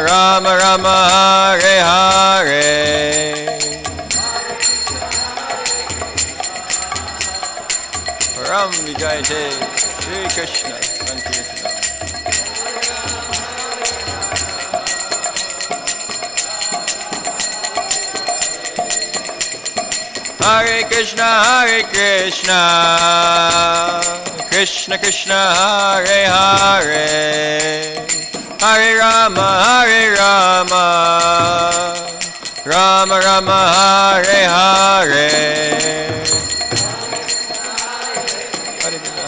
Rama Rama Hare Hare. Ram Vijay Jai Shri Krishna Sankirtanam. Hare Krishna Krishna Krishna Hare Hare, Hare Rama Rama Rama Hare Hare. Hare Krishna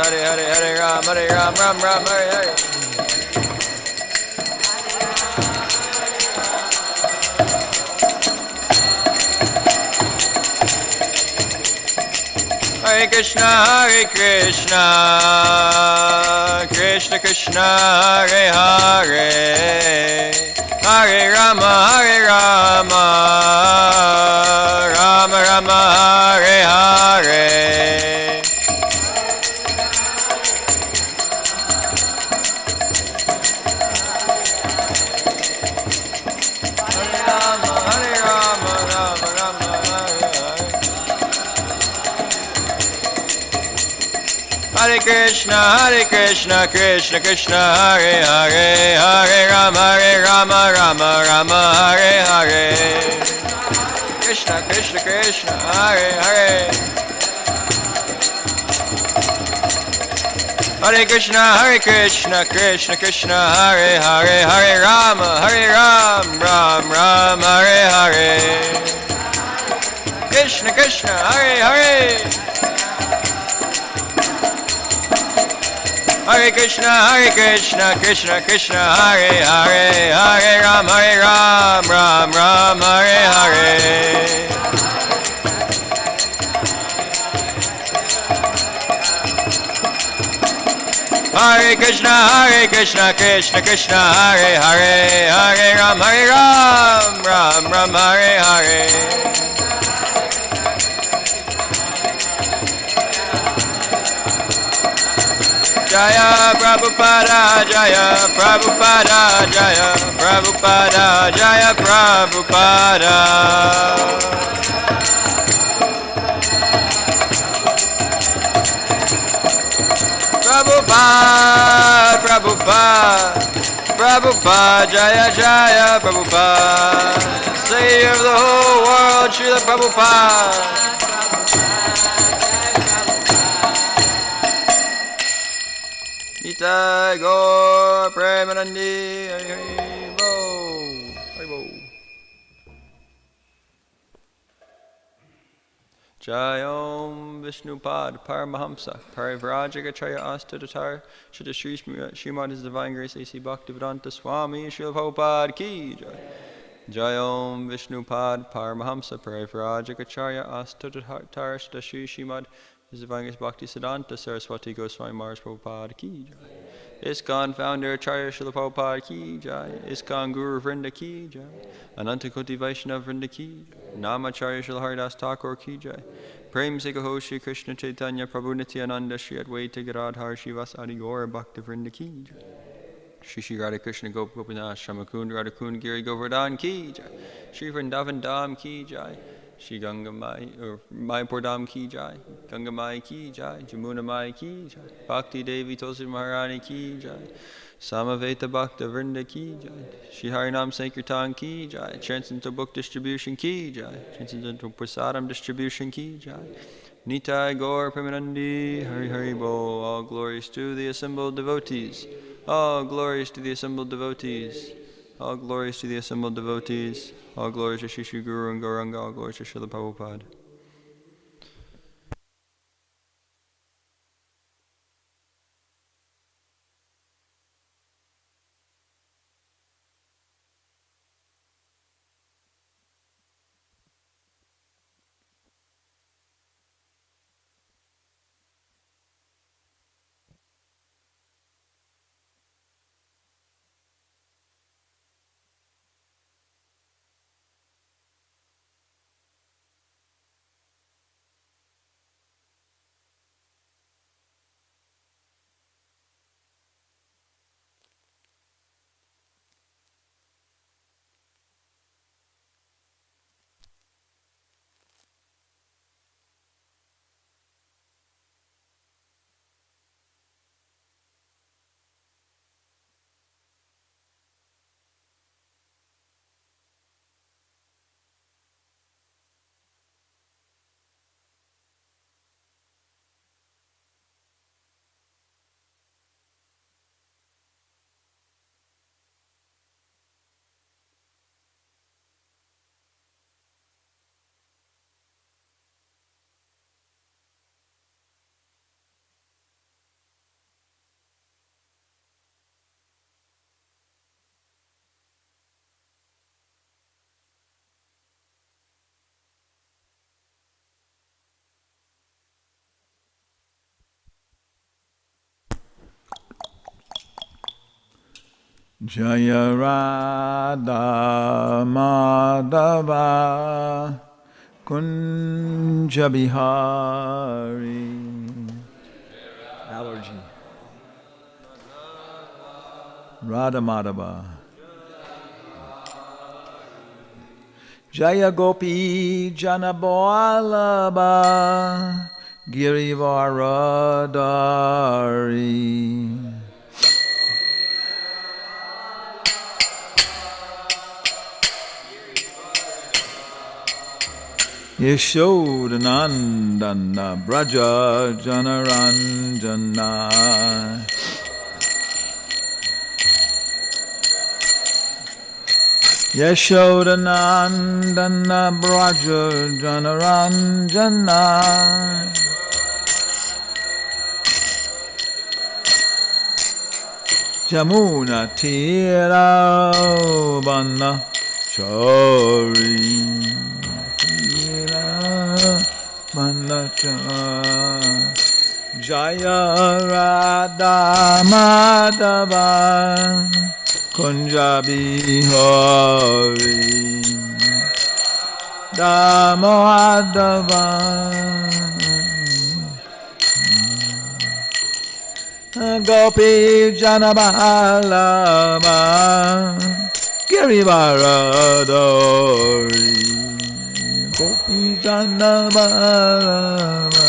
Hare Ram Ram Hare Hare. Hare Krishna Krishna Krishna Hare Hare, Hare Rama Rama Rama Hare Hare. Hare Krishna Krishna Krishna Hare Hare, Hare Rama Rama Rama Hare Hare. Krishna Krishna Hare Hare. Hare Krishna Krishna Krishna Hare Hare, Hare Rama Ram Hare Hare. Krishna Hare Hare. Hare Krishna Krishna Krishna Hare Hare, Hare Ram Ram Hare Hare. Hare Krishna Krishna Krishna Hare Hare, Hare Ram Ram Hare Hare. Jaya Prabhupada, Jaya Prabhupada, Jaya Prabhupada, Jaya Prabhupada. Prabhupada, Jaya Jaya Prabhupada. Savior of the whole world, Srila Prabhupada. Nitai Gaur Premanandi Haribo. Jayom Vishnupad Paramahamsa Parivrajagacharya Astadatar Shri Shri Srimad His Divine Grace A.C. Bhaktivedanta Swami Srila Prabhupada Ki Jai. Jayom Vishnupad Paramahamsa Parivrajagacharya Astadatar Shri Srimad His Divine Grace Bhaktivedanta Saraswati Goswami Maharaj Prabhupada Ki Jai. Iskcon founder Acharya Srila Prabhupada Ki Jai. Iskcon Guru Vrinda Ki Jai. Anantakoti Vaishnava Vrinda Ki Jai. Namacharya Srila Haridas Thakur Ki Jai. Prem Sikaho Shri Krishna Chaitanya Prabhu Nityananda Shri Advaita Gadadhar Shivas Adi Gaura Bhakta Vrinda Ki Jai. Shri Shri Radha Krishna Gopinath Shamakund Radhakund Giri Govardhan Ki Jai. Shri Vrindavan Dham Ki Jai. Shri Ganga Mai or Mayapur Dham Ki Jai. Ganga Mai Ki Jai. Jamuna Mai Ki Jai. Bhakti Devi Tulsi Maharani Ki Jai. Samaveta Bhakta Vrinda Ki Jai. Shri Harinam Sankirtan Ki Jai. Transcendental Book Distribution Ki Jai. Transcendental Prasadam Distribution Ki Jai. Nitai Gaur Premanandi Hari Hari Bo. All glories to the assembled devotees. All glories to the assembled devotees. All glories to the assembled devotees. All glories to Shri Shri Guru and Gauranga. All glories to Srila Prabhupada. Jaya Radha Madhava Kunja Bihari. Allergy. Radha Madhava. Jaya Gopi Janabalaba Girivaradari. Yashodanandana Braja Janaranjana. Yashodanandana Braja Janaranjana. Jamuna Tira Vana Chari. Jaya Radha Madhava Kunja Bihari Damadhava Gopi Janabalaba Girivaradari. Gopi Janabalaba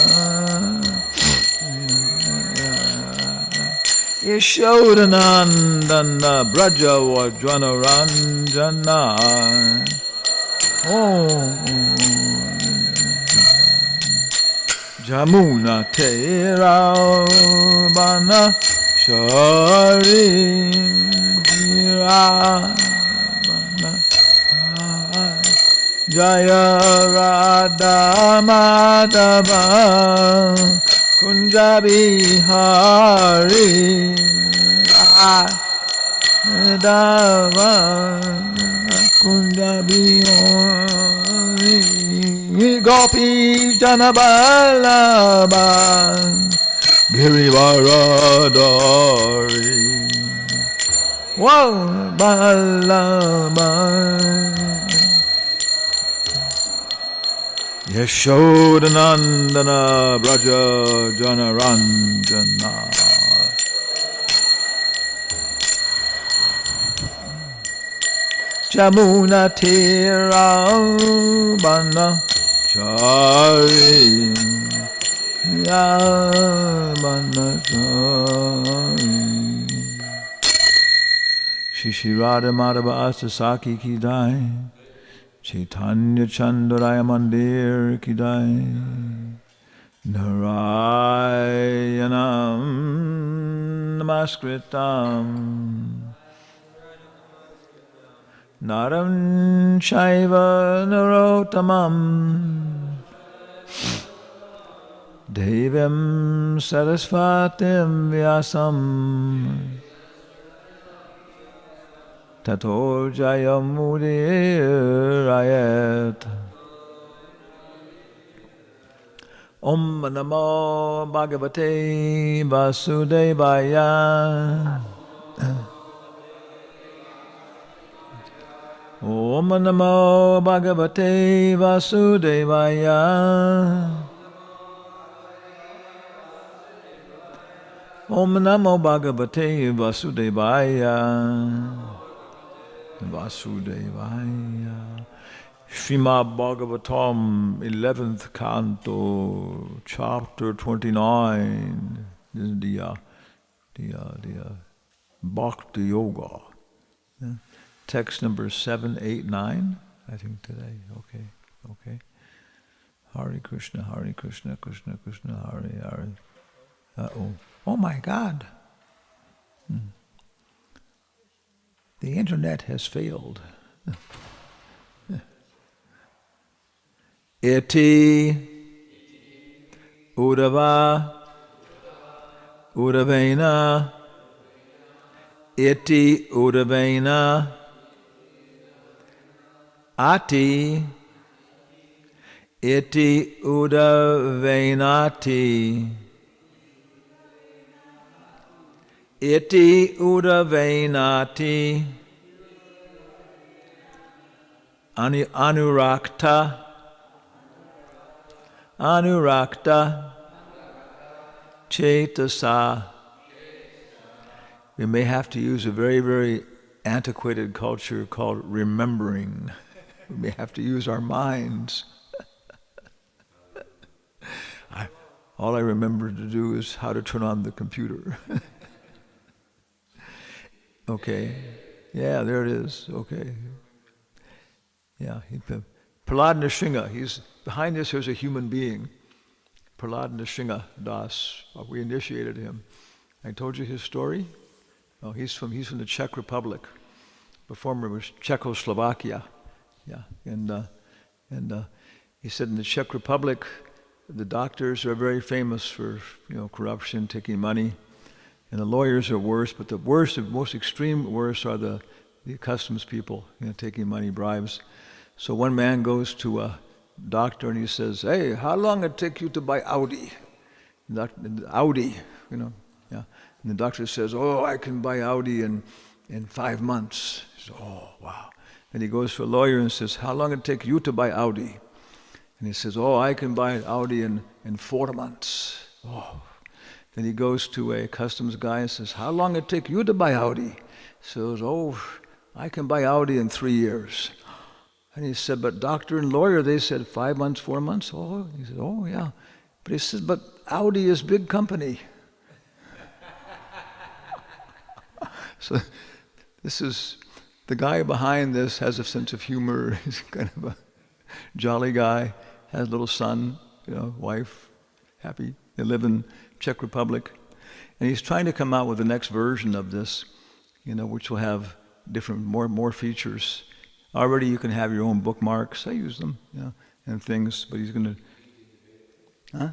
Yashodanandana Braja Vajanaranjana. Jamuna Tera Bana Shari Jaya Radha Madhava Kunja Bihari Dava Kunja Bihari Gopi Janabalaba Girivaradari. Wow, Balaba Yashodanandana Braja Janaranjana. Jamuna Tira Bana Chari Yabana Chari. Shri Radha Madhava Astasaki Ki Jai. Chaitanya Chandaraya Mandir Ki Jai. Narayanam Namaskritam Naram Shaiva Narottamam Devam Sarasvatim Vyasam Tato Jayamudirayat. Om Namo Bhagavate Vasudevaya. Om Namo Bhagavate Vasudevaya. Om Namo Bhagavate Vasudevaya. Vasudevaya. Srimad Bhagavatam, 11th canto, chapter 29. This is the Bhakti Yoga. Text number 789, I think today. Okay. Hare Krishna, Krishna Krishna, Hare Hare. Oh my God. The internet has failed. Iti Udava Udavena Iti Udavena Ati Iti Udavenati iti udavenati anurakta chetasa. We may have to use a very, very antiquated culture called remembering. We may have to use our minds. All I remember to do is how to turn on the computer. Okay. Yeah, there it is. Okay. Yeah. Prahlad Nrsimha, he's behind this. There's a human being. Prahlad Nrsimha Das. We initiated him. I told you his story. Oh, he's from the Czech Republic. The former was Czechoslovakia. Yeah, and he said in the Czech Republic, the doctors are very famous for corruption, taking money, and the lawyers are worse. But the most extreme worst are the customs people, taking money, bribes. So one man goes to a doctor and he says, "Hey, how long it take you to buy Audi?" Audi, yeah. And the doctor says, "Oh, I can buy Audi in 5 months." He says, "Oh, wow." Then he goes to a lawyer and says, "How long it take you to buy Audi?" And he says, "Oh, I can buy Audi in 4 months." Oh. Then he goes to a customs guy and says, "How long it take you to buy Audi?" He says, "Oh, I can buy Audi in 3 years." And he said, "But doctor and lawyer, they said 5 months, 4 months." Oh, he said, "Oh, yeah." But he says, "But Audi is big company." So this is, the guy behind this has a sense of humor. He's kind of a jolly guy, has a little son, wife, happy. They live in Czech Republic. And he's trying to come out with the next version of this, which will have different, more features. Already you can have your own bookmarks. I use them, and things, but he's going to, huh?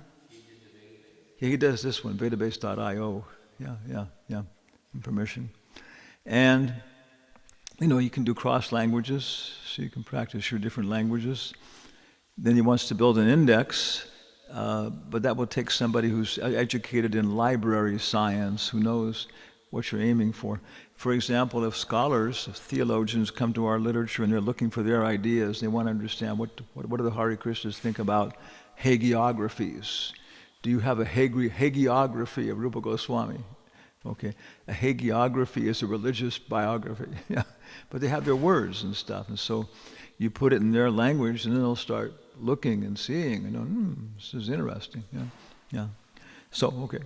Yeah, he does this one, Vedabase.io. Yeah, permission. And, you can do cross languages, so you can practice your different languages. Then he wants to build an index, but that will take somebody who's educated in library science, who knows what you're aiming for. For example, if scholars, if theologians come to our literature and they're looking for their ideas, they want to understand what do the Hare Krishnas think about hagiographies. Do you have a hagiography of Rupa Goswami? Okay, a hagiography is a religious biography, yeah, but they have their words and stuff, and so you put it in their language, and then they'll start looking and seeing, this is interesting, yeah. So, okay.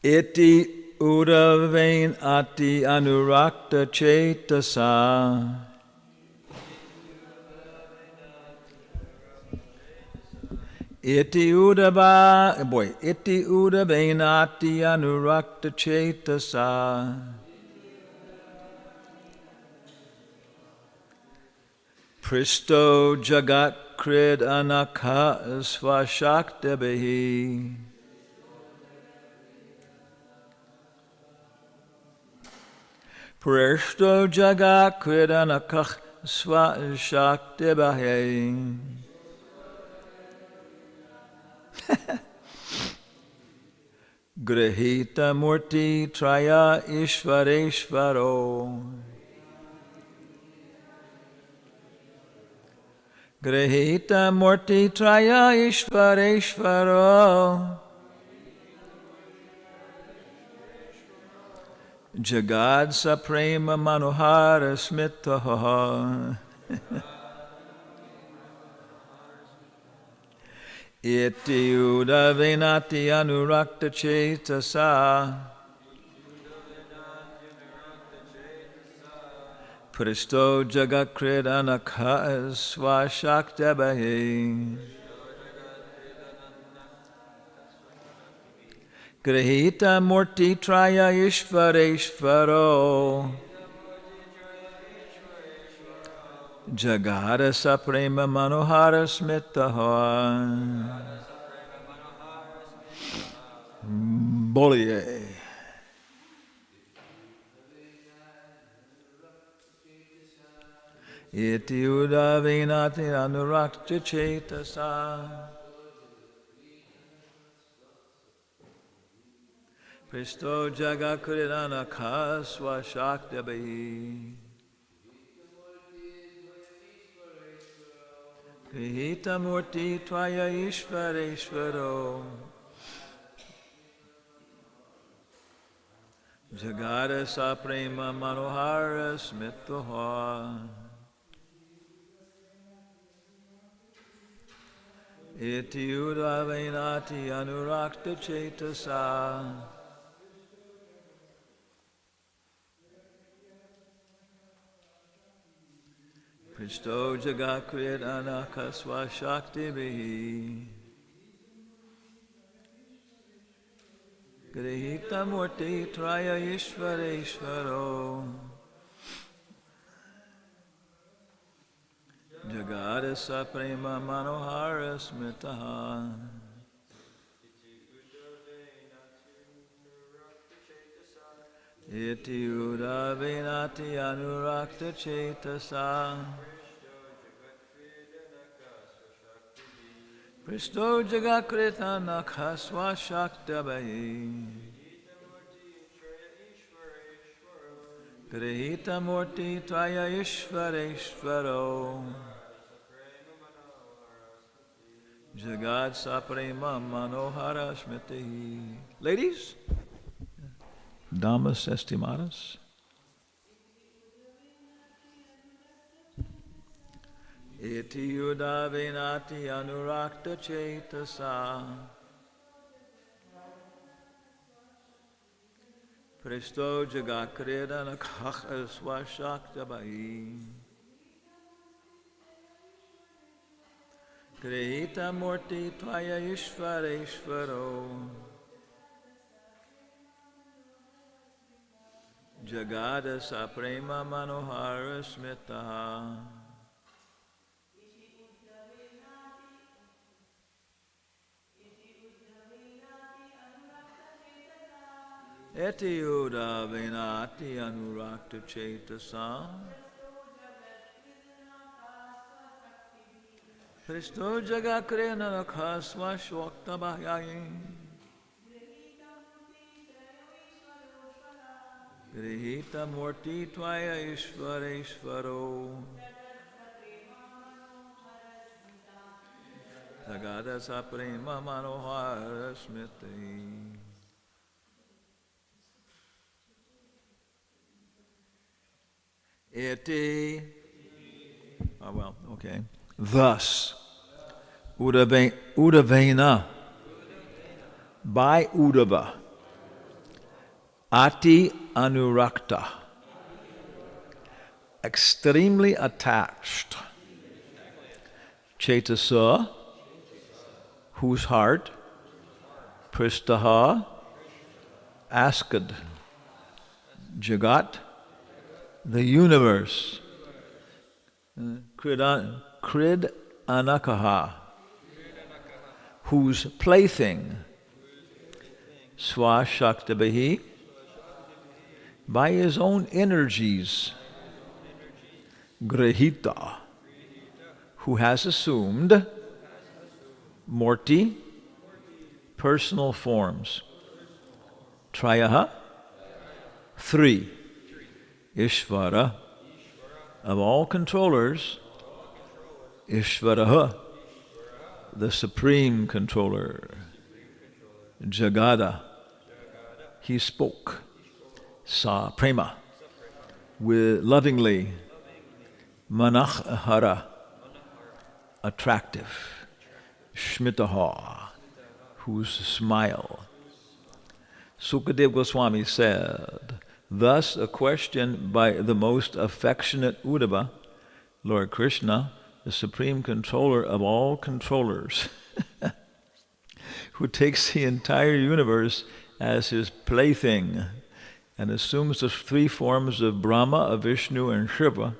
Iti udavain ati anurakta chetasa. Iti udavainati anurakta chetasa. Pristo jagat krid anakha svashaktabehi. Pristo jagat krid anakha svashaktabehi. Grihita murti traya ishvareshvaro. Grihita murti traya ishvareshvaro. Jagad saprema manohara smitaha. Iti udavinati anurakta chetasa. Pristo jagakrid anakha svashaktabahi. Grihita murti traya ishvareshvaro. Jagada saprema manohara smitaha. Boliye. Iti udavinati anurakta chetasa. Pristo Jagakuridana Kaswa Shaktabahi Krihita Murti Tvaya Ishvareshvaro Jagada Saprema Manohara Smitoha Iti Udavenati Anurakta Chetasa Pristo Jagakrit Anakaswa Shakti Bihi Grihita Murti Traya Ishvareshvaro Jagada Saprema Manohara Smitaha Iti Udavenati Anurakta Chetasa Pristo Jagakrita Nakaswa Shaktabahi Grihita Murti Tvaya Ishvareshvaro Jagad Saprema Manohara Smriti. Ladies, damas estimadas, Iti Udavenati Anurakta Chetasa Presto Jagakrida Nakaswa Shaktabahi Grihita Murti Tvaya Ishvareshvaro Jagada Saprema Manohara Smitaha Eti Udavenati Anurakta Chetasa Kristo Jagakrina Nakaswa Shoktabhayayi Grihita Murti Tvaya Ishvareshvaro Jagada Saprema Manohara Smriti. Iti, oh well, okay. Thus, Udavena, by Udava, Ati Anurakta, extremely attached, Chetasa, whose heart, Pristaha, asked, Jagat, the universe, Krid Anakaha, whose plaything, Swashaktabahi, by his own energies, Grihita, who has assumed Morti, personal forms, Trayaha, 3, Ishvara, of all controllers, Ishvaraha, the supreme controller, Jagada, he spoke, Sa Prema, with lovingly, Manahara, attractive, Shmitaha, whose smile. Sukadeva Goswami said, thus a question by the most affectionate Uddhava, Lord Krishna, the supreme controller of all controllers, who takes the entire universe as his plaything and assumes the 3 forms of Brahma, of Vishnu, and Shiva,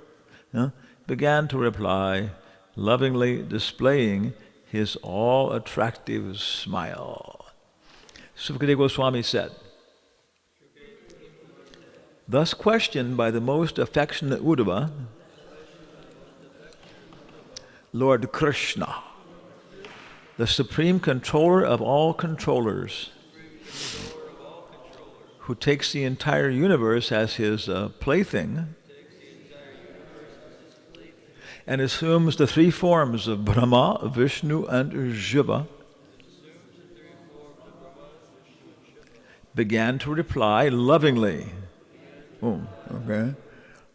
began to reply, lovingly displaying his all-attractive smile. Sukadeva Goswami said, thus questioned by the most affectionate Uddhava, Lord Krishna, the supreme controller of all controllers, who takes the entire universe as his plaything and assumes the three forms of Brahma, Vishnu, and Shiva, began to reply lovingly. Oh, okay.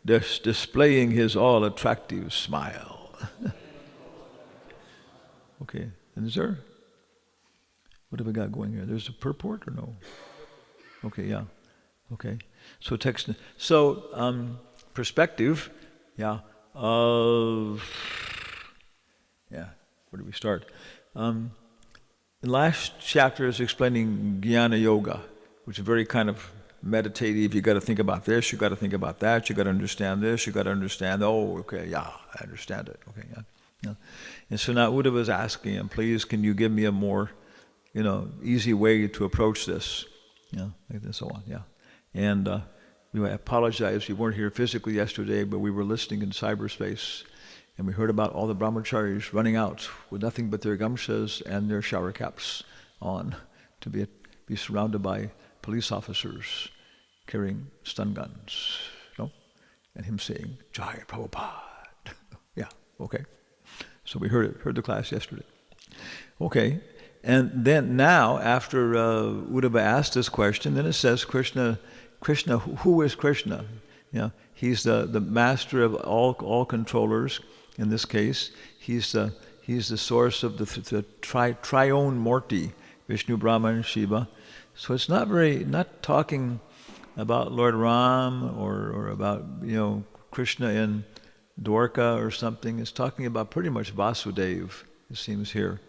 Displaying his all-attractive smile. Okay, and is there, what have we got going here? There's a purport or no? Okay, yeah. Okay. So text, perspective, yeah, of, yeah, where do we start? The last chapter is explaining Jnana Yoga, which is very kind of meditative. You got to think about this, you got to think about that, you got to understand this, you got to understand, oh, okay, yeah, I understand it, okay, yeah. Yeah. And so now Uddhava was asking him, please, can you give me a more, easy way to approach this? Yeah, like this, so on, yeah. And I apologize, we weren't here physically yesterday, but we were listening in cyberspace, and we heard about all the brahmacharis running out with nothing but their gamshas and their shower caps on to be surrounded by police officers carrying stun guns, and him saying, Jai Prabhupada. Yeah, okay. So we heard the class yesterday. Okay, and then now, after Uddhava asked this question, then it says Krishna, who is Krishna? He's the master of all controllers. In this case, he's the source of the triune Murti, Vishnu, Brahma, and Shiva. So it's not talking about Lord Ram or about Krishna in Dwarka or something. It's talking about pretty much Vasudeva, it seems here.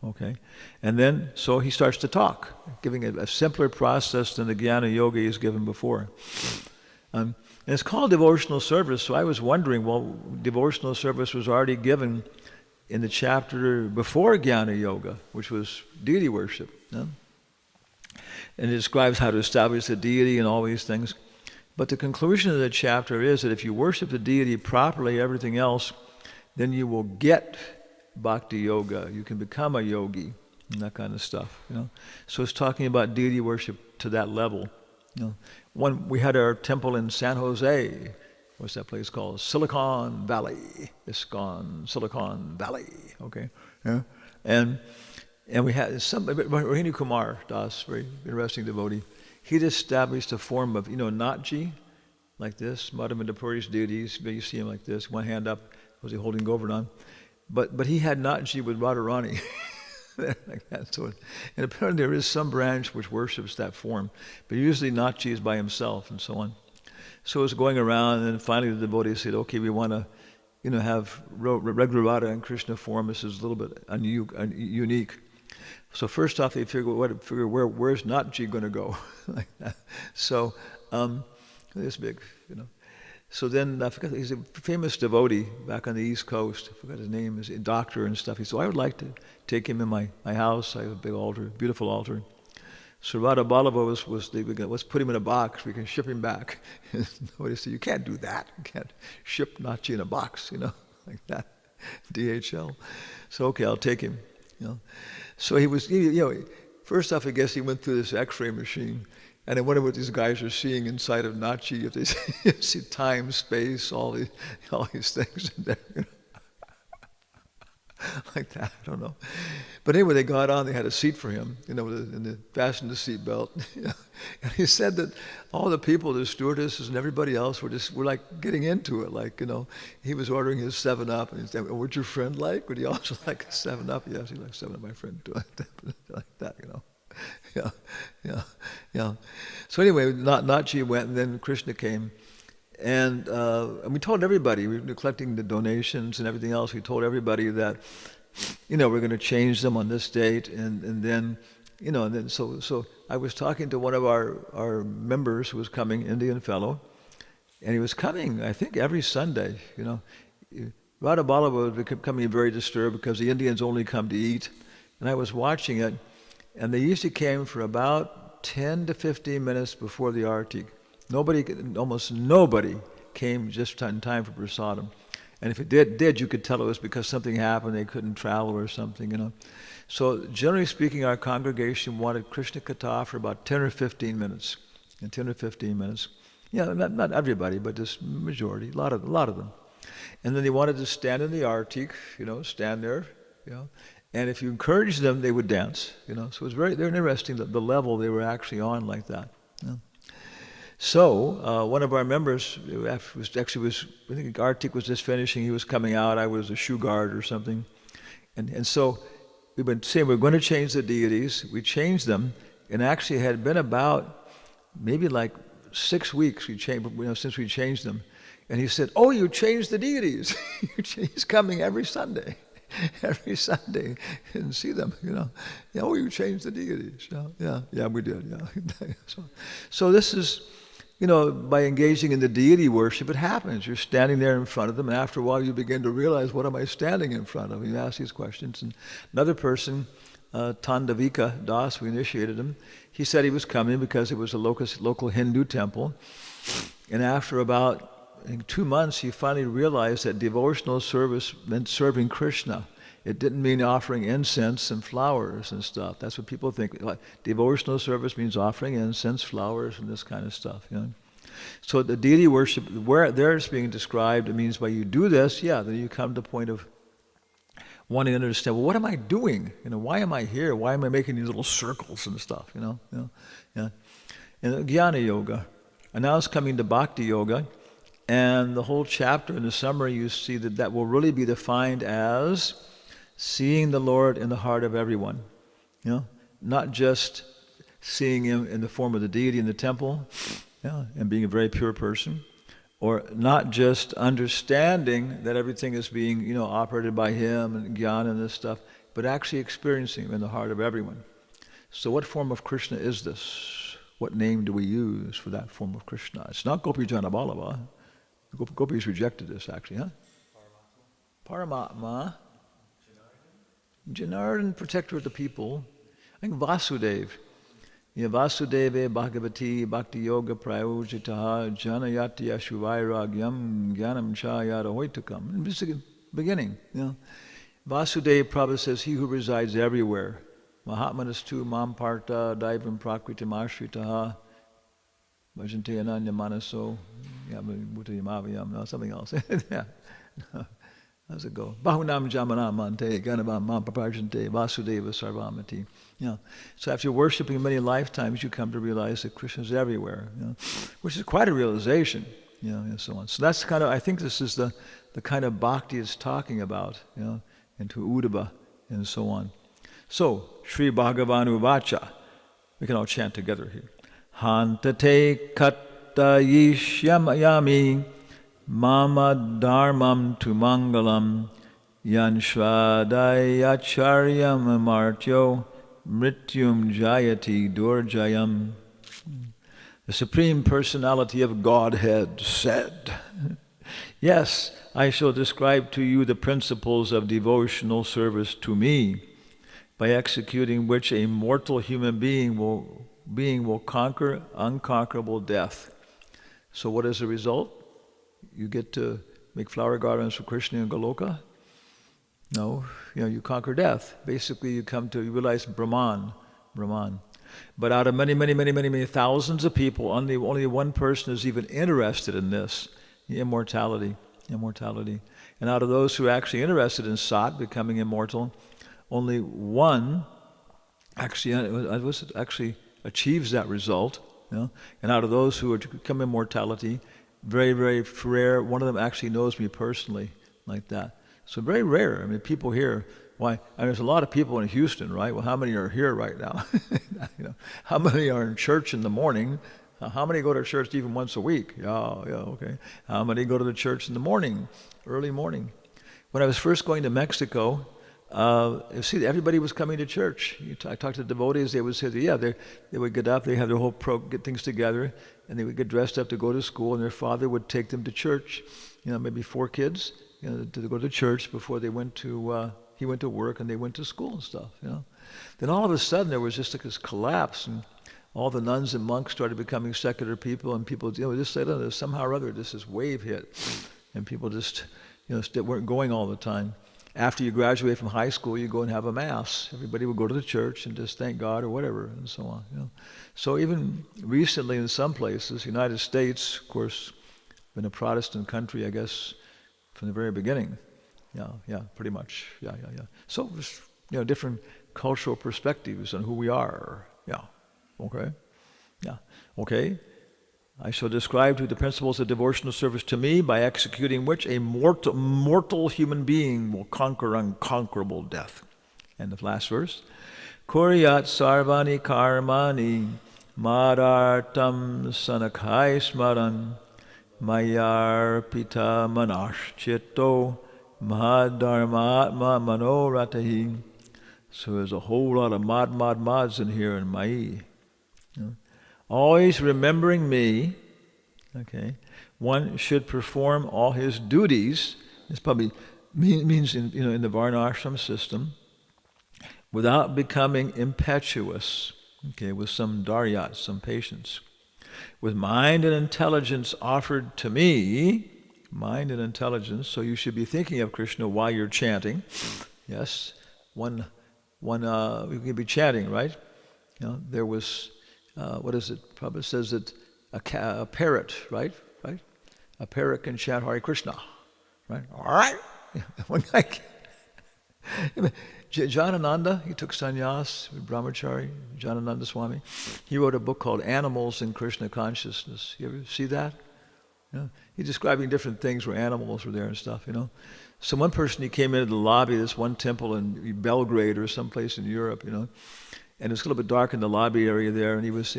Okay. And then, so he starts to talk, giving a simpler process than the Jnana Yoga he's given before. And it's called devotional service, so I was wondering, well, devotional service was already given in the chapter before Jnana Yoga, which was deity worship. And it describes how to establish the deity and all these things. But the conclusion of the chapter is that if you worship the deity properly, everything else, then you will get bhakti yoga. You can become a yogi and that kind of stuff. So it's talking about deity worship to that level. We had our temple in San Jose. What's that place called? Silicon Valley. Iskcon, Silicon Valley. Okay. Yeah. And we had Rohini Kumar Das, very interesting devotee. He'd established a form of, Natji, like this, Madhamadapuri's deities. You see him like this, one hand up, was he holding Govardhan? But he had Natji with Radharani, like that. So, and apparently there is some branch which worships that form, but usually Natji is by himself and so on. So it was going around, and then finally the devotees said, okay, we want to, have regular Radha and Krishna form. This is a little bit unique. So first off, they figure where's Natji going to go, like that. So this big, So then I forgot, he's a famous devotee back on the East Coast. I forgot his name. He's a doctor and stuff. He said, I would like to take him in my house. I have a big altar, beautiful altar. So Radha Ballava let's put him in a box. We can ship him back. Nobody said, you can't do that. You can't ship Natji in a box, like that. DHL. So okay, I'll take him. So he was, first off, I guess he went through this X-ray machine, and I wonder what these guys are seeing inside of Natji, if they see time, space, all these things in there, like that. I don't know. But anyway, they got on. They had a seat for him, and they fastened the seat belt. And he said that all the people, the stewardesses and everybody else, were like getting into it. Like, he was ordering his 7-Up, and he said, "What's your friend like? Would he also like a 7-Up?" Yes, he likes 7-Up. My friend too, like that. Yeah. So anyway, Natji went, and then Krishna came. And we told everybody, we were collecting the donations and everything else, we told everybody that, we're going to change them on this date, and then, and then so I was talking to one of our members who was coming, Indian fellow, and he was coming, I think, every Sunday, Radha Ballava was becoming very disturbed because the Indians only come to eat, and I was watching it, and they usually came for about 10 to 15 minutes before the arati. Almost nobody came just in time for prasadam. And if it did, you could tell it was because something happened, they couldn't travel or something, you know. So generally speaking, our congregation wanted Krishna Katha for about 10 or 15 minutes. And 10 or 15 minutes. Yeah, not everybody, but just majority, a lot of them. And then they wanted to stand in the artik, you know, stand there, you know. And if you encouraged them, they would dance, you know. So it was very interesting the level they were actually on like that. You know? So one of our members I think artik was just finishing, he was coming out, I was a shoe guard or something. And so we've been saying we're going to change the deities. We changed them, and actually it had been about maybe like 6 weeks since we changed them. And he said, "Oh, you changed the deities. He's coming every Sunday. Every Sunday and see them, you know. Yeah, oh, you changed the deities. Yeah, we did, yeah." So this is, you know, by engaging in the deity worship, it happens. You're standing there in front of them, and after a while you begin to realize, what am I standing in front of? You ask these questions. And another person, Tandavika Das, we initiated him. He said he was coming because it was a local Hindu temple. And after about 2 months, he finally realized that devotional service meant serving Krishna. It didn't mean offering incense and flowers and stuff. That's what people think. Like, devotional service means offering incense, flowers, and this kind of stuff. You know? So the deity worship, where there's being described, it means when you do this, then you come to the point of wanting to understand, well, what am I doing? You know, why am I here? Why am I making these little circles and stuff? You know? Yeah. And Jnana Yoga. And now it's coming to Bhakti Yoga. And the whole chapter in the summary, you see that will really be defined as seeing the Lord in the heart of everyone. You know, not just seeing him in the form of the deity in the temple, and being a very pure person, or not just understanding that everything is being, you know, operated by him and jnana and this stuff, but actually experiencing him in the heart of everyone. So what form of Krishna is this? What name do we use for that form of Krishna? It's not Gopi Janaballabha. Gopis rejected this, actually, huh? Paramatma. Janardhan, protector of the people. I think Vasudev. Vasudeve Bhagavati Bhakti Yoga Prayojitaha Janayati Ashuvairagyam Jnanam Chayata Hoitukam. This is the beginning, you know. Vasudeva Prabhupada says, he who resides everywhere. Mahatmanastu Mamparta Daivam Prakritam Ashritaha Bhajante Ananya Manaso. No, something else. Yeah. How's it go? Bahunam Jamana Mante, Ganabam Mampaparjante, Vasudeva Sarvamati. So after worshiping many lifetimes, you come to realize that Krishna is everywhere, which is quite a realization, and so on. So that's kind of, I think this is the kind of bhakti it's talking about, into Uddhava and so on. So, Sri Bhagavanu Vacha. We can all chant together here. Hantate katta yishyami mama dharmam tu mangalam yanshvadai acharyam amartyo mrityum jayati durjayam. The Supreme Personality of Godhead said, "Yes, I shall describe to you the principles of devotional service to me, by executing which a mortal human being will conquer unconquerable death." So what is the result? You get to make flower gardens for Krishna and Goloka? No, you conquer death. Basically, you realize Brahman. But out of many thousands of people, only one person is even interested in this, immortality. And out of those who are actually interested in Sat, becoming immortal, only one actually achieves that result. And out of those who are to become immortality, very, very rare, one of them actually knows me personally like that. So very rare. I mean, people here, why? I mean, there's a lot of people in Houston, right? Well, how many are here right now? How many are in church in the morning? How many go to church even once a week? Yeah, okay. How many go to the church in the morning, early morning? When I was first going to Mexico, everybody was coming to church. I talked to devotees, they would say, they would get up, they have their whole get things together, and they would get dressed up to go to school, and their father would take them to church. Maybe 4 kids, to go to church before he went to work and they went to school and stuff. Then all of a sudden there was just like this collapse, and all the nuns and monks started becoming secular people, and people just said, somehow or other, this wave hit, and people just, weren't going all the time. After you graduate from high school, you go and have a mass. Everybody would go to the church and just thank God or whatever, and so on. So even recently in some places, United States, of course, been a Protestant country, I guess, from the very beginning. Yeah, pretty much. Yeah. So there's, different cultural perspectives on who we are. Yeah. Okay. I shall describe to you the principles of devotional service to me, by executing which a mortal human being will conquer unconquerable death. And the last verse. Kuryat sarvani karmani madartam sanakai smaran mayar pita manash chitto mahadharmatma manoratahi. So there's a whole lot of mods in here in Mai. Always remembering me, okay, one should perform all his duties. This probably means in the Varnashram system, without becoming impetuous, okay, with some daryat, some patience. With mind and intelligence offered to me, mind and intelligence, so you should be thinking of Krishna while you're chanting. Yes, you can be chanting, right? There was... what is it? Prabhupada says that a parrot, right? A parrot can chant Hare Krishna, right? All right. One guy, Janananda, he took sannyas, brahmachari, Janananda Swami. He wrote a book called Animals in Krishna Consciousness. You ever see that? He's describing different things where animals were there and stuff, So one person, he came into the lobby of this one temple in Belgrade or someplace in Europe, and it was a little bit dark in the lobby area there, and he was,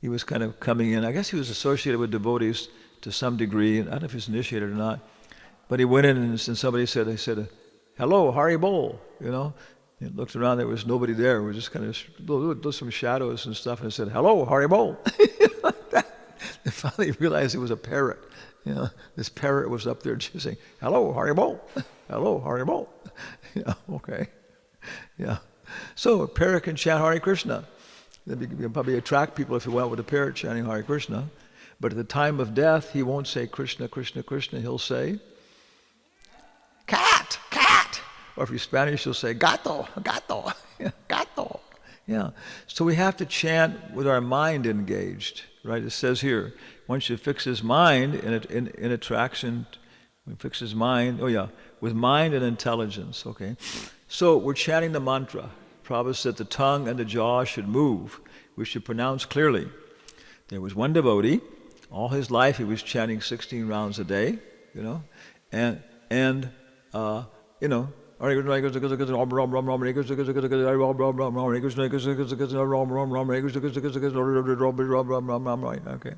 he was kind of coming in. I guess he was associated with devotees to some degree, and I don't know if he was initiated or not. But he went in, and somebody said, "Hello, Hari Bol," He looked around, there was nobody there. We were just kind of some shadows and stuff, and I said, "Hello, Hari Bol." Like that. And finally realized it was a parrot. This parrot was up there just saying, "Hello, Hari Bol. Hello, Hari Bol." Okay. Yeah. So a parrot can chant Hare Krishna. You'll probably attract people if you went with a parrot chanting Hare Krishna. But at the time of death, he won't say Krishna, Krishna, Krishna. He'll say, cat, cat. Or if you're Spanish, he'll say, gato, gato, gato. Yeah. So we have to chant with our mind engaged, right? It says here, one should fix his mind in attraction. Fix his mind, with mind and intelligence, okay? So we're chanting the mantra. Prabhupada said the tongue and the jaw should move. We should pronounce clearly. There was one devotee, all his life he was chanting 16 rounds a day, and okay.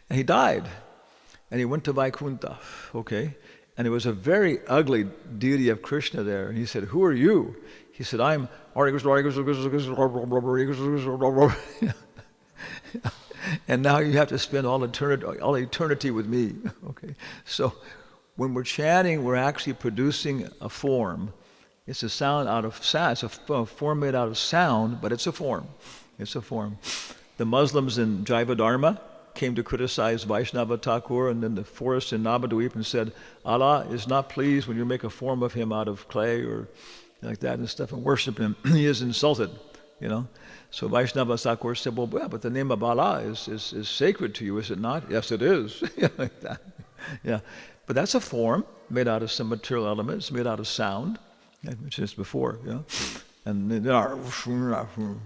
And he died, and he went to Vaikuntha, okay? And there was a very ugly deity of Krishna there. And he said, "Who are you?" He said, "I'm and now you have to spend all eternity with me." Okay. So when we're chanting, we're actually producing a form. It's a sound out of sound. It's a form made out of sound, but it's a form. It's a form. The Muslims in Jaiva Dharma came to criticize Vaishnava Thakur, and then the forest in Navadvip, and said, Allah is not pleased when you make a form of him out of clay or like that and stuff and worship him. He is insulted, So Vaishnava Thakur said, well, but the name of Allah is sacred to you, is it not? Yes, it is. Like that. Yeah. But that's a form made out of some material elements, made out of sound, which is before, And then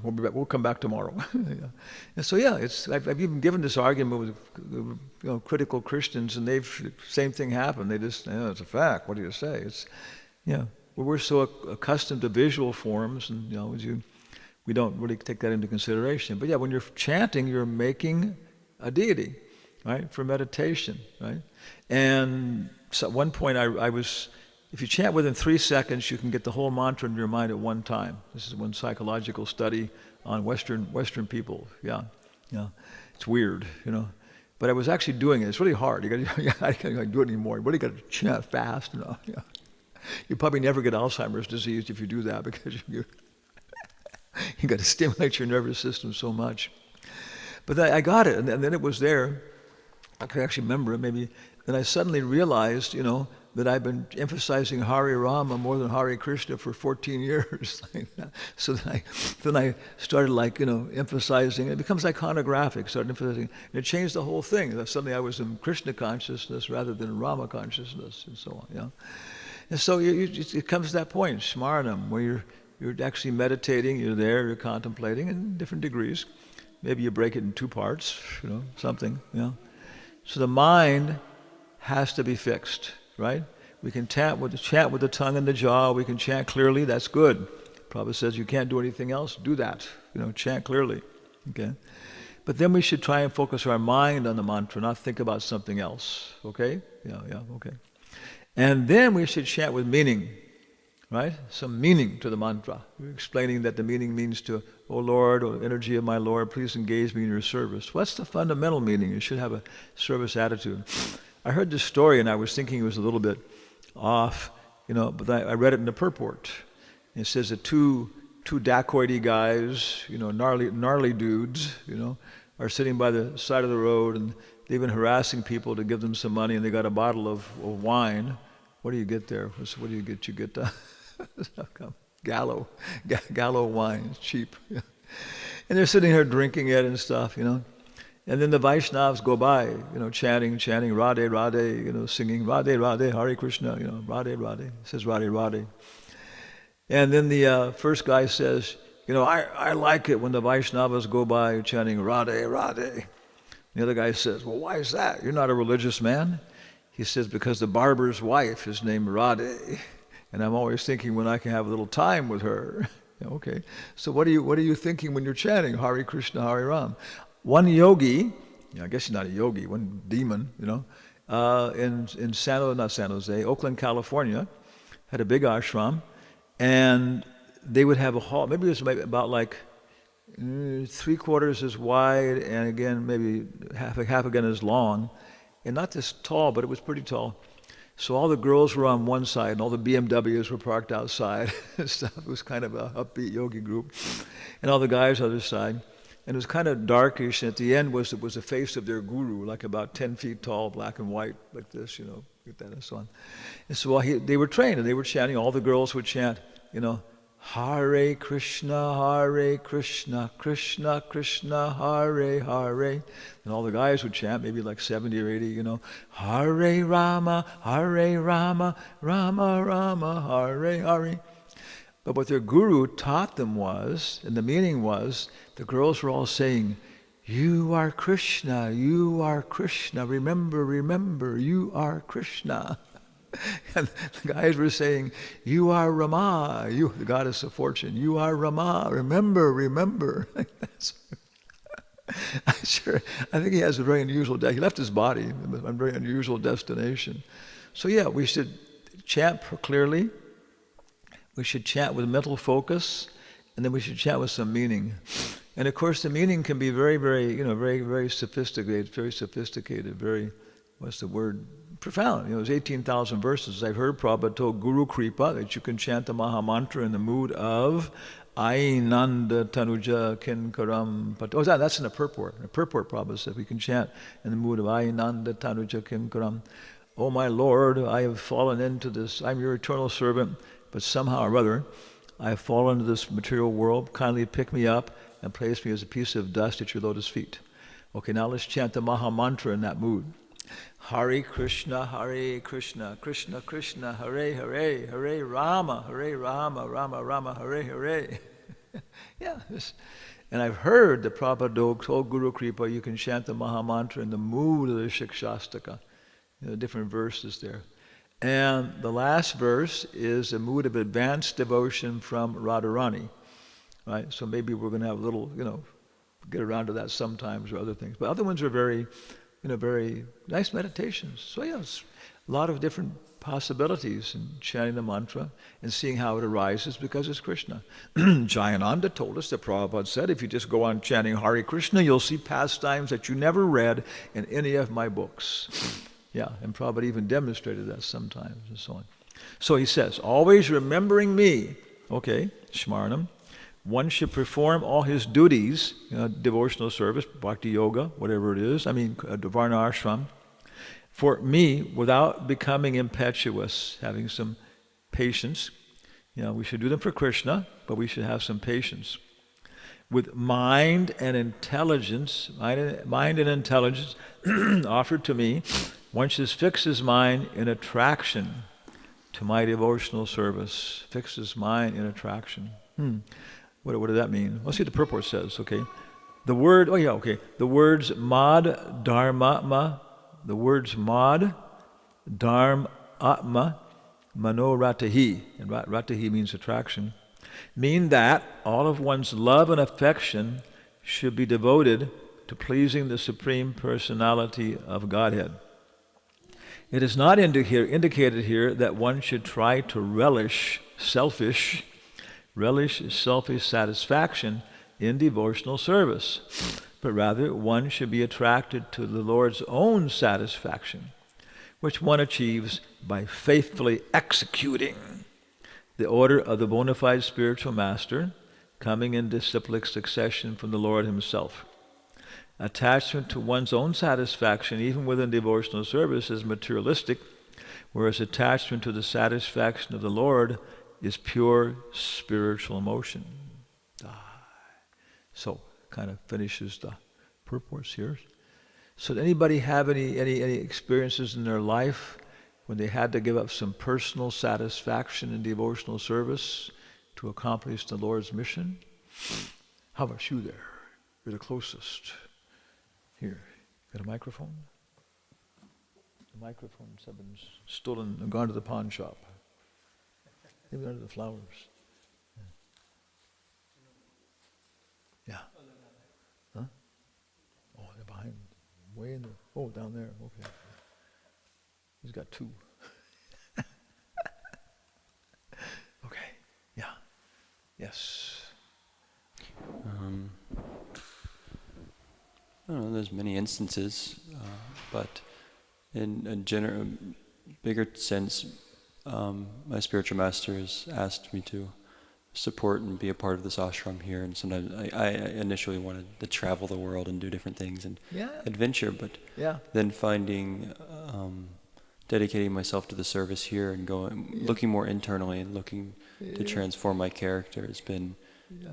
we'll come back tomorrow. And so I've even given this argument with critical Christians, and same thing happened. They just it's a fact. What do you say? It's we're so accustomed to visual forms, and we don't really take that into consideration. But when you're chanting, you're making a deity, right, for meditation, right? And so at one point I was. If you chant within 3 seconds, you can get the whole mantra in your mind at one time. This is one psychological study on Western people. Yeah. It's weird, But I was actually doing it. It's really hard. I can't do it anymore. You really got to chant fast, Yeah. You probably never get Alzheimer's disease if you do that, because you got to stimulate your nervous system so much. But I got it, and then it was there. I could actually remember it maybe. Then I suddenly realized, that I've been emphasizing Hare Rama more than Hare Krishna for 14 years. So then I started emphasizing. It becomes iconographic. Started emphasizing, and it changed the whole thing. Suddenly I was in Krishna consciousness rather than Rama consciousness, and so on. Yeah. And so it comes to that point, Smaranam, where you're actually meditating. You're there. You're contemplating in different degrees. Maybe you break it in two parts. Something. So the mind has to be fixed, right? We can chant with the tongue and the jaw. We can chant clearly. That's good. Prabhupada says you can't do anything else. Do that. Chant clearly. Okay. But then we should try and focus our mind on the mantra, not think about something else. Okay? Yeah. Okay. And then we should chant with meaning, right? Some meaning to the mantra. We're explaining that the meaning means to, "O Lord, O energy of my Lord, please engage me in your service." What's the fundamental meaning? You should have a service attitude. I heard this story and I was thinking it was a little bit off, but I read it in the purport. It says that two dacoity guys, gnarly dudes, are sitting by the side of the road and they've been harassing people to give them some money and they got a bottle of wine. What do you get there? What do you get? You get Gallo wine. It's cheap. And they're sitting here drinking it and stuff, And then the Vaishnavas go by, chanting, Radhe, Radhe, singing Radhe, Radhe, Hare Krishna, Radhe, Radhe. It says Radhe, Radhe. And then the first guy says, I like it when the Vaishnavas go by chanting Radhe, Radhe. The other guy says, well, why is that? You're not a religious man. He says, because the barber's wife is named Radhe. And I'm always thinking when I can have a little time with her. Okay. So what are you thinking when you're chanting Hare Krishna, Hare Ram? One yogi, I guess he's not a yogi, one demon, in San Jose, Oakland, California, had a big ashram, and they would have a hall. Maybe it was about 3/4 as wide, and again maybe half again as long, and not this tall, but it was pretty tall. So all the girls were on one side, and all the BMWs were parked outside. It was kind of a upbeat yogi group, and all the guys on the other side. And it was kind of darkish, and at the end was the face of their guru, like about 10 feet tall, black and white, like this, like that and so on. And so they were trained, and they were chanting. All the girls would chant, Hare Krishna, Krishna Krishna, Hare Hare. And all the guys would chant, maybe like 70 or 80, Hare Rama, Rama Rama, Hare Hare. But what their guru taught them was, and the meaning was, the girls were all saying, you are Krishna, remember, you are Krishna. And the guys were saying, you are Rama, the goddess of fortune, you are Rama, remember. I think he has a very unusual, he left his body, a very unusual destination. So yeah, we should chant clearly. We should chant with mental focus, and then we should chant with some meaning. And of course, the meaning can be very, very, very sophisticated, very, what's the word? Profound. There's 18,000 verses. I've heard Prabhupada told Guru Kripa that you can chant the Maha Mantra in the mood of Ainanda Tanuja Kinkaram. Oh, that's in the purport. The purport Prabhupada said we can chant in the mood of Ainanda Tanuja Kinkaram. Oh my Lord, I have fallen into this. I'm your eternal servant. But somehow or other, I have fallen into this material world. Kindly pick me up and place me as a piece of dust at your lotus feet. Okay, now let's chant the Maha Mantra in that mood. Hare Krishna, Krishna Krishna, Hare Hare, Hare Rama, Rama Rama, Hare Hare. Yeah, and I've heard the Prabhupada told Guru Kripa you can chant the Maha Mantra in the mood of the Shikshastaka. Different verses there. And the last verse is a mood of advanced devotion from Radharani, right? So maybe we're going to have a little, get around to that sometimes or other things. But other ones are very, very nice meditations. So yes, a lot of different possibilities in chanting the mantra and seeing how it arises because it's Krishna. Jayananda told us that Prabhupada said, if you just go on chanting Hare Krishna, you'll see pastimes that you never read in any of my books. Yeah, and Prabhupada even demonstrated that sometimes and so on. So he says, always remembering me, okay, Smaranam, one should perform all his duties, devotional service, bhakti yoga, whatever it is, Varna ashram, for me, without becoming impetuous, having some patience. We should do them for Krishna, but we should have some patience. With mind and intelligence offered to me, one should fix his mind in attraction to my devotional service. Fix his mind in attraction. What does that mean? Let's see what the purport says, okay? The words mad dharma, the words mad dharma atma mano ratahi, and ratahi means attraction, mean that all of one's love and affection should be devoted to pleasing the Supreme Personality of Godhead. It is not indicated here that one should try to relish selfish satisfaction in devotional service, but rather one should be attracted to the Lord's own satisfaction, which one achieves by faithfully executing the order of the bona fide spiritual master, coming in disciplic succession from the Lord himself. Attachment to one's own satisfaction, even within devotional service, is materialistic, whereas attachment to the satisfaction of the Lord is pure spiritual emotion. So, kind of finishes the purports here. So did anybody have any experiences in their life when they had to give up some personal satisfaction in devotional service to accomplish the Lord's mission? How about you there? You're the closest. Here, got a microphone? The microphones have been stolen and gone to the pawn shop. Maybe under the flowers. Yeah. Huh? Oh, they're behind. Way in there. Oh, down there. Okay. He's got two. Okay. Yeah. Yes. I don't know, there's many instances, but in a bigger sense, my spiritual master has asked me to support and be a part of this ashram here, and sometimes I initially wanted to travel the world and do different things and adventure, but then finding, dedicating myself to the service here and looking more internally and looking to transform my character has been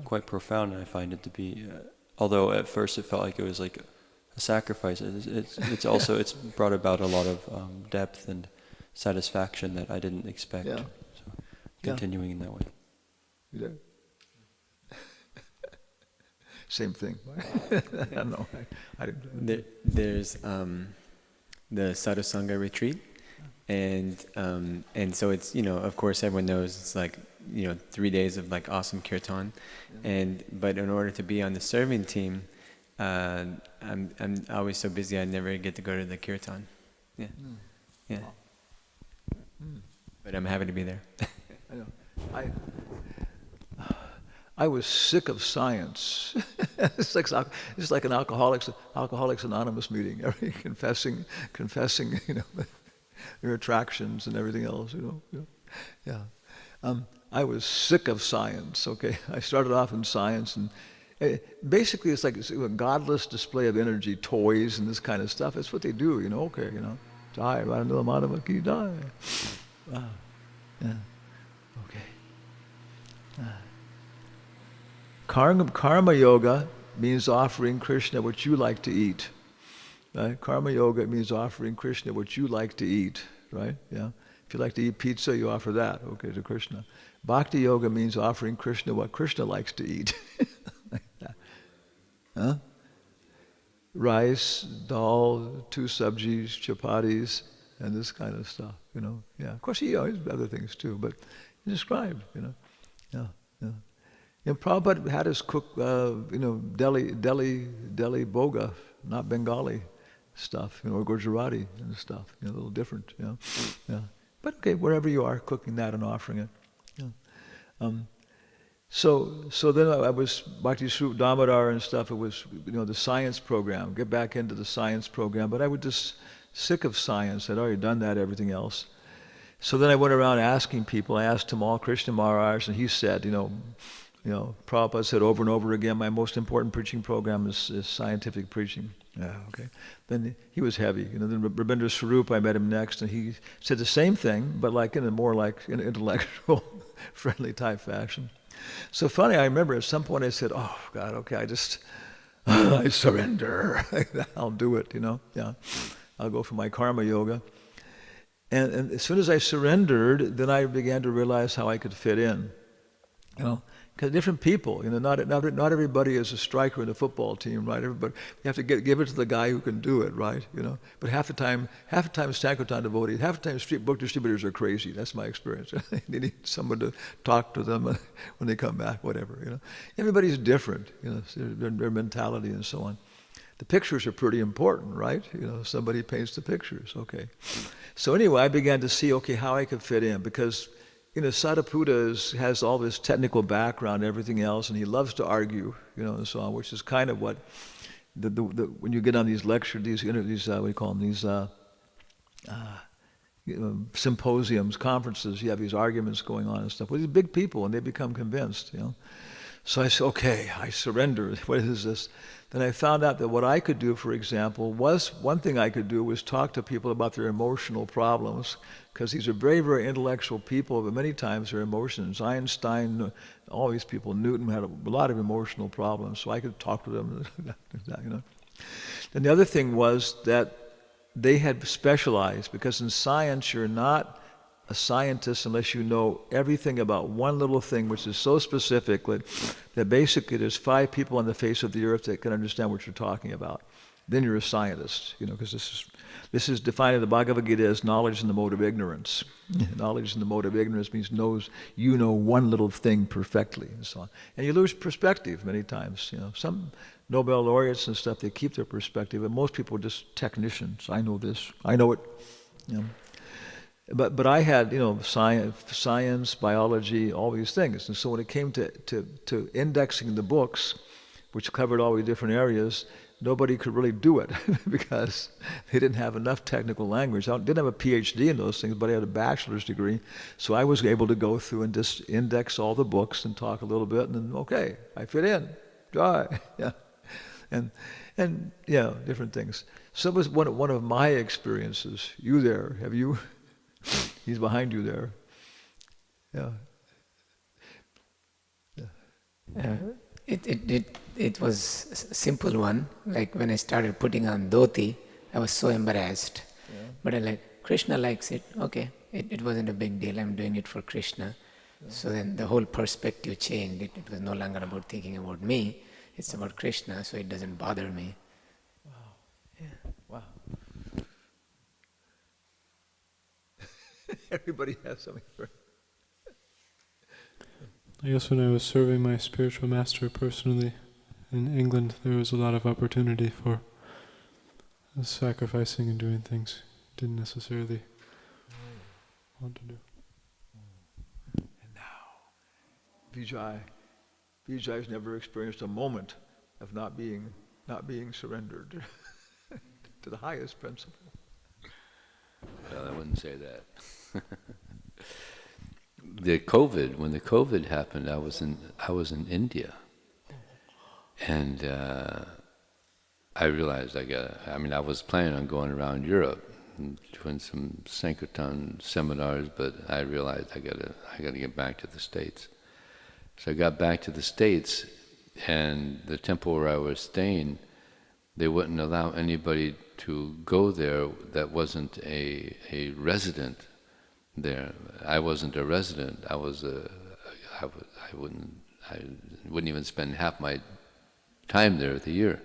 quite profound, and I find it to be, although at first it felt like it was like a sacrifice, it's also, it's brought about a lot of depth and satisfaction that I didn't expect, so continuing in that way. You there? Same thing. I don't know. I didn't. There's the Sadhusanga retreat, and so it's, of course everyone knows it's like 3 days of like awesome kirtan, but in order to be on the serving team, I'm always so busy I never get to go to the kirtan. But I'm happy to be there. I know. I was sick of science. It's like an Alcoholics Anonymous meeting, confessing, their attractions and everything else, I was sick of science. Okay, I started off in science, and basically it's like a godless display of energy, toys and this kind of stuff. It's what they do, Okay, die, Radha Madhava ki die. Wow. Yeah. Okay. Karma yoga means offering Krishna what you like to eat. Right? Karma yoga means offering Krishna what you like to eat. Right? Yeah. If you like to eat pizza, you offer that, to Krishna. Bhakti yoga means offering Krishna what Krishna likes to eat. Like that. Huh? Rice, dal, 2 sabjis, chapatis, and this kind of stuff. Yeah. Of course, he always other things too, but he described. Yeah. And Prabhupada had us cook, Delhi boga, not Bengali stuff, or Gujarati and stuff, a little different, yeah. But okay, wherever you are, cooking that and offering it. Yeah. So then I was Bhakti Swarup Damodar and stuff. It was, the science program. Get back into the science program, but I was just sick of science. I'd already done that. Everything else. So then I went around asking people. I asked Tamal Krishna Maharaj, and he said, Prabhupada said over and over again, my most important preaching program is scientific preaching. Yeah, okay. Then he was heavy. Then Rabindra Swarup, I met him next, and he said the same thing, but like in a more like an intellectual, friendly type fashion. So funny, I remember at some point I said, "Oh God, okay, I surrender. I'll do it." Yeah, I'll go for my karma yoga. And as soon as I surrendered, then I began to realize how I could fit in. Because different people, not everybody is a striker in a football team, right? Everybody, you have to give it to the guy who can do it, right? But half the time Sankirtan devotees, half the time street book distributors are crazy. That's my experience. They need someone to talk to them when they come back, whatever. Everybody's different, their mentality and so on. The pictures are pretty important, right? Somebody paints the pictures, okay. So anyway, I began to see, okay, how I could fit in, because Sadaputa has all this technical background and everything else, and he loves to argue, and so on, which is kind of what when you get on these lectures, these what do you call them, these symposiums, conferences, you have these arguments going on and stuff. Well, these big people, and they become convinced, So I said, okay, I surrender. What is this? Then I found out that what I could do, for example, one thing I could do was talk to people about their emotional problems, because these are very, very intellectual people, but many times their emotions. Einstein, all these people, Newton had a lot of emotional problems, so I could talk to them. And the other thing was that they had specialized, because in science you're not a scientist unless you know everything about one little thing, which is so specific that basically there's 5 people on the face of the earth that can understand what you're talking about. Then you're a scientist, because this is defined in the Bhagavad Gita as knowledge in the mode of ignorance. Knowledge in the mode of ignorance means you know one little thing perfectly, and so on. And you lose perspective many times. Some Nobel laureates and stuff, they keep their perspective, and most people are just technicians. I know this, I know it. But I had, science, biology, all these things. And so when it came to indexing the books, which covered all the different areas, nobody could really do it because they didn't have enough technical language. I didn't have a PhD in those things, but I had a bachelor's degree. So I was able to go through and just index all the books and talk a little bit, and then, okay, I fit in. Try. Yeah. And different things. So it was one of my experiences. You there, have you? He's behind you there. Yeah. It was a simple one. Like when I started putting on dhoti, I was so embarrassed. Yeah. But I like, Krishna likes it. Okay, it wasn't a big deal. I'm doing it for Krishna. Yeah. So then the whole perspective changed. It was no longer about thinking about me. It's about Krishna, so it doesn't bother me. Wow. Yeah. Wow. Everybody has something for it. I guess when I was serving my spiritual master personally in England, there was a lot of opportunity for sacrificing and doing things I didn't necessarily want to do. And now, Vijay's never experienced a moment of not being surrendered to the highest principle. Well, I wouldn't say that. When the COVID happened, I was in India, and I realized I was planning on going around Europe and doing some Sankirtan seminars, but I realized I gotta get back to the States. So I got back to the States, and the temple where I was staying, they wouldn't allow anybody to go there that wasn't a resident there. I wasn't a resident. I wouldn't even spend half my time there the year.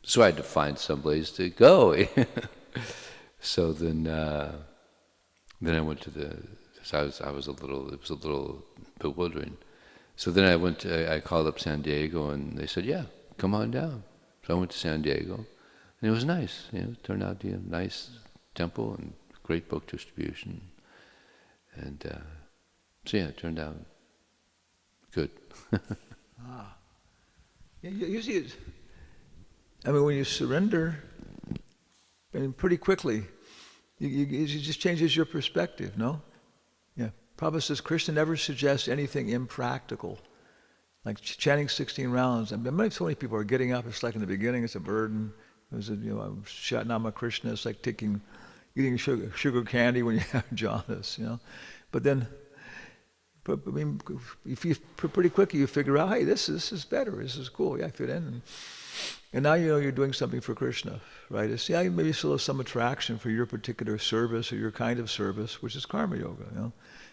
So I had to find someplace to go. So then I went to it was a little bewildering. So then I called up San Diego, and they said, yeah, come on down. So I went to San Diego, and it was nice. It turned out to be a nice temple and great book distribution. And so yeah, it turned out good. You see, when you surrender, pretty quickly, it just changes your perspective, no? Yeah. Prabhupada says Krishna never suggests anything impractical, like chanting 16 rounds. So many people are getting up. It's like in the beginning, it's a burden. It was, Shatnama Krishna. It's like eating sugar candy when you have jaundice, But then, I mean, if you pretty quickly you figure out, hey, this is better. This is cool. Yeah, I fit in. And now you're doing something for Krishna, right? Maybe still have some attraction for your particular service or your kind of service, which is karma yoga,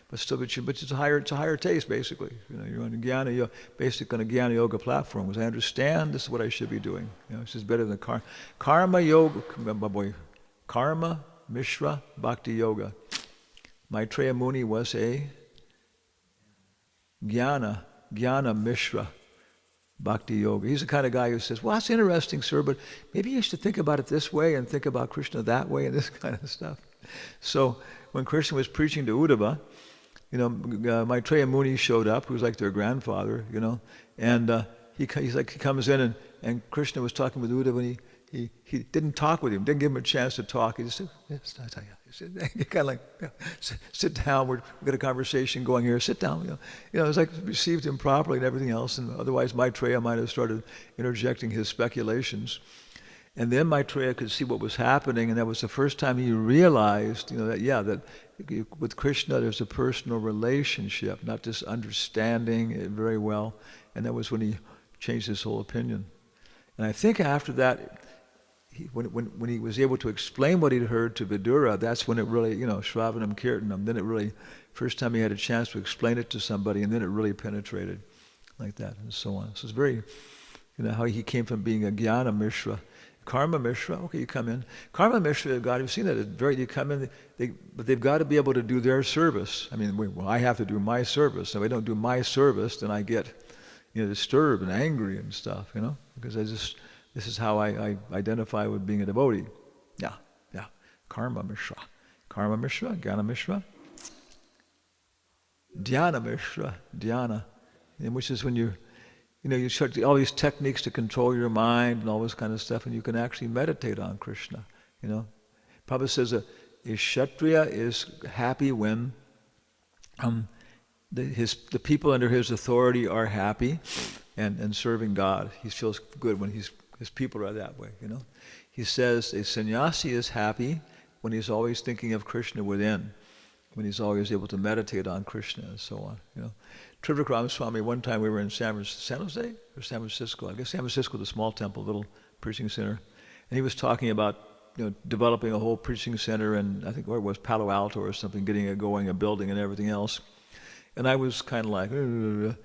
But still, it's a higher taste, basically. You're on Jnana Yoga, basically on a Jnana Yoga platform. Because I understand this is what I should be doing. This is better than karma yoga. Karma Mishra Bhakti Yoga. Maitreya Muni was a Jnana Mishra Bhakti Yoga. He's the kind of guy who says, well, that's interesting, sir, but maybe you should think about it this way and think about Krishna that way and this kind of stuff. So when Krishna was preaching to Uddhava, Maitreya Muni showed up, who was like their grandfather, and he comes in and Krishna was talking with Uddhava, and he didn't talk with him, didn't give him a chance to talk. He just said, kind of like, sit down, we've got a conversation going here, sit down. It was like received him properly and everything else, and otherwise Maitreya might have started interjecting his speculations. And then Maitreya could see what was happening, and that was the first time he realized, that with Krishna there's a personal relationship, not just understanding it very well. And that was when he changed his whole opinion. And I think after that, when he was able to explain what he'd heard to Vidura, that's when it really, Shravanam Kirtanam, then it really, first time he had a chance to explain it to somebody, and then it really penetrated like that, and so on. So it's very, how he came from being a Jnana Mishra. Karma Mishra, okay, you come in. Karma Mishra, God, you've seen that, you come in, but they've got to be able to do their service. I mean, I have to do my service. If I don't do my service, then I get, disturbed and angry and stuff, because this is how I identify with being a devotee. Yeah. Karma Mishra. Karma Mishra, Jnana Mishra. Dhyana Mishra, Dhyana, which is when you start all these techniques to control your mind and all this kind of stuff, and you can actually meditate on Krishna. Prabhupada says a Kshatriya is happy when the people under his authority are happy and serving God. He feels good when his people are that way. He says a sannyasi is happy when he's always thinking of Krishna within, when he's always able to meditate on Krishna and so on. Trivikram Swami, one time we were in San Jose or San Francisco, I guess San Francisco, the small temple, little preaching center, and he was talking about developing a whole preaching center, and I think where it was Palo Alto or something, getting it going, a building and everything else. And I was kind of like, then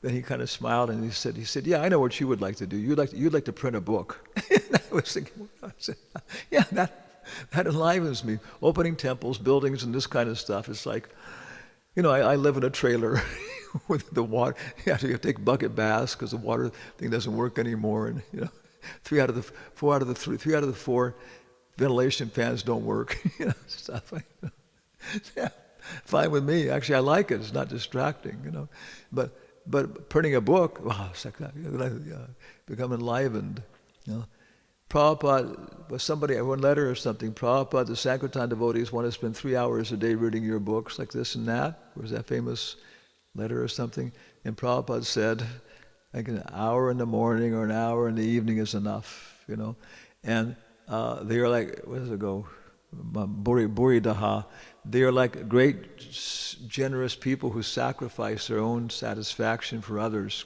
he kind of smiled and he said, yeah, I know what you would like to do. You'd like to print a book. And I was thinking, yeah, that enlivens me. Opening temples, buildings, and this kind of stuff. It's like, I live in a trailer with the water. You have to take bucket baths because the water thing doesn't work anymore. And three out of the four ventilation fans don't work. Stuff. Yeah, fine with me. Actually, I like it. It's not distracting. But printing a book, wow, it's like that. Become enlivened. Prabhupada, was somebody, one letter or something, Prabhupada, the Sankirtan devotees want to spend 3 hours a day reading your books, like this and that. Was that famous letter or something? And Prabhupada said, like an hour in the morning or an hour in the evening is enough, And they are like, where does it go? Buridaha. They are like great, generous people who sacrifice their own satisfaction for others.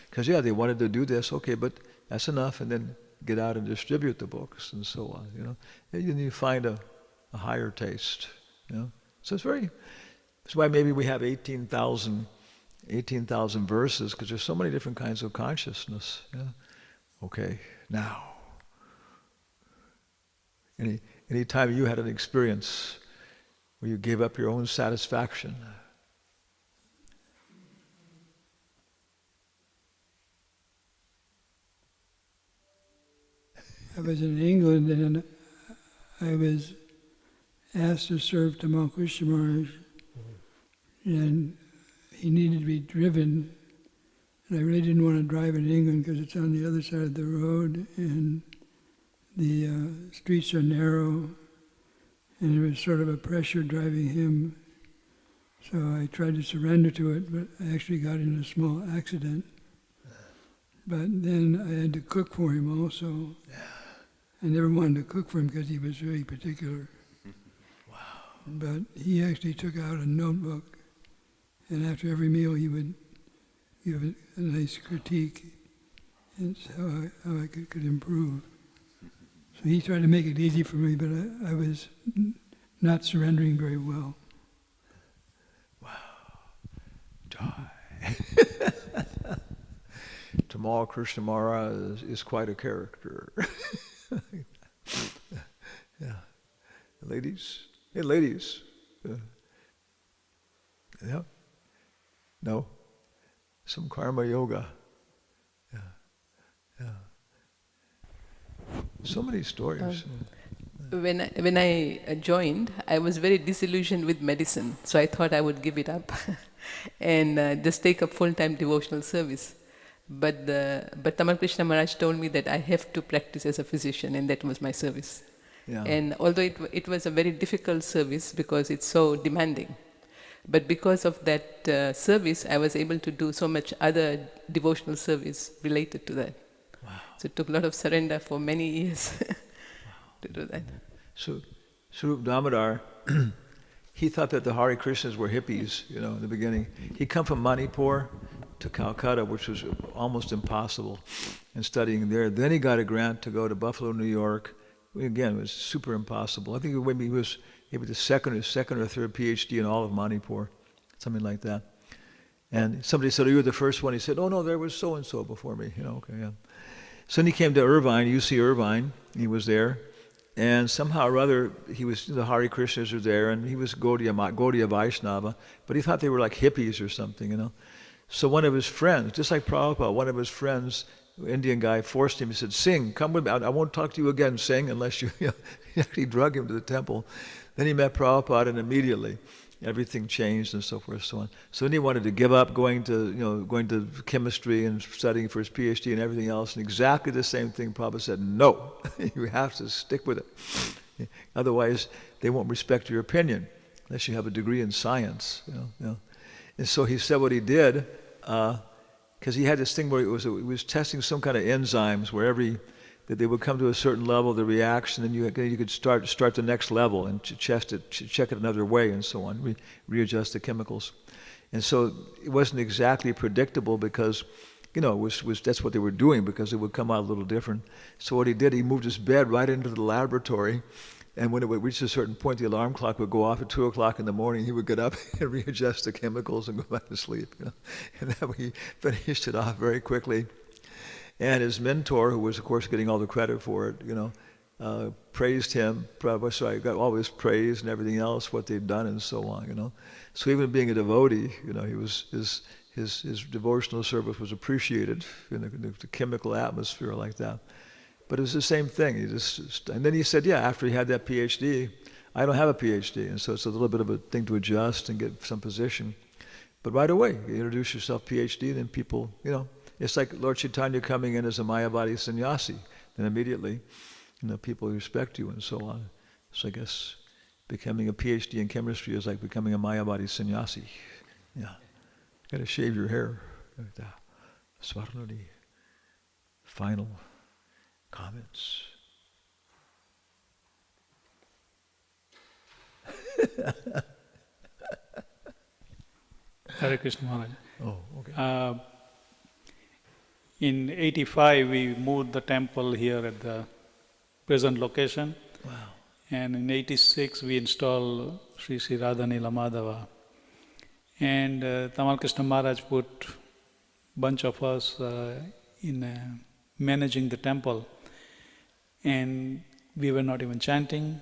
Because, they wanted to do this, okay, but that's enough, and then get out and distribute the books and so on, And you find a higher taste, So that's why maybe we have 18,000 verses, because there's so many different kinds of consciousness. Okay, now. Any time you had an experience where you gave up your own satisfaction. I was in England and I was asked to serve Tamal Krishna Maharaj, and he needed to be driven, and I really didn't want to drive in England because it's on the other side of the road and the streets are narrow, and it was sort of a pressure driving him. So I tried to surrender to it, but I actually got in a small accident. But then I had to cook for him also. I never wanted to cook for him because he was very particular. Wow. But he actually took out a notebook, and after every meal he would give a nice critique and how I could improve. So he tried to make it easy for me, but I was not surrendering very well. Wow. Die. Tamal Krishna Maharaj is quite a character. Yeah. Ladies? Hey, ladies. Yeah. No. Some karma yoga. Yeah. Yeah. So many stories. When I joined, I was very disillusioned with medicine, so I thought I would give it up and just take up full-time devotional service. But Tamal Krishna Maharaj told me that I have to practice as a physician, and that was my service. Yeah. And although it was a very difficult service because it's so demanding, but because of that service, I was able to do so much other devotional service related to that. Wow. So it took a lot of surrender for many years to do that. So, Swarup Damodar, he thought that the Hare Krishnas were hippies, in the beginning. He'd come from Manipur to Calcutta, which was almost impossible, and studying there. Then he got a grant to go to Buffalo, New York. Again, it was super impossible. I think maybe he was maybe the second or third PhD in all of Manipur, something like that. And somebody said, "Oh, you were the first one." He said, "Oh no, there was so and so before me." Okay, yeah. So then he came to Irvine, UC Irvine. He was there, and somehow or other, the Hare Krishnas were there, and he was Gaudiya Vaishnava, but he thought they were like hippies or something, So one of his friends, just like Prabhupada, one of his friends, Indian guy, forced him. He said, "Sing, come with me. I won't talk to you again, Sing," unless you, he actually drug him to the temple. Then he met Prabhupada, and immediately everything changed and so forth and so on. So then he wanted to give up going to chemistry and studying for his PhD and everything else. And exactly the same thing, Prabhupada said, "No, you have to stick with it. Otherwise, they won't respect your opinion unless you have a degree in science." And so he said what he did, because he had this thing where he was testing some kind of enzymes where that they would come to a certain level of the reaction, and you could start the next level and check it another way and so on, readjust the chemicals. And so it wasn't exactly predictable because, that's what they were doing, because it would come out a little different. So what he did, he moved his bed right into the laboratory, and when it would reach a certain point, the alarm clock would go off at 2 o'clock in the morning. He would get up and readjust the chemicals and go back to sleep. And then he finished it off very quickly. And his mentor, who was, of course, getting all the credit for it, praised him. So I got all his praise and everything else, what they'd done and so on, So even being a devotee, he was his devotional service was appreciated in the chemical atmosphere like that. But it was the same thing. And then he said, yeah, after he had that PhD, I don't have a PhD, and so it's a little bit of a thing to adjust and get some position. But right away, you introduce yourself PhD, then people, it's like Lord Chaitanya coming in as a Mayavadi sannyasi. Then immediately, people respect you and so on. So I guess becoming a PhD in chemistry is like becoming a Mayavadi sannyasi. Yeah. Got to shave your hair. Swarnadi. Final comments. Hare Krishna Maharaj. Oh, okay. In 85, we moved the temple here at the present location. Wow. And in 86, we installed Sri Sri Radha Nila Madhava. And Tamal Krishna Maharaj put bunch of us in managing the temple. And we were not even chanting.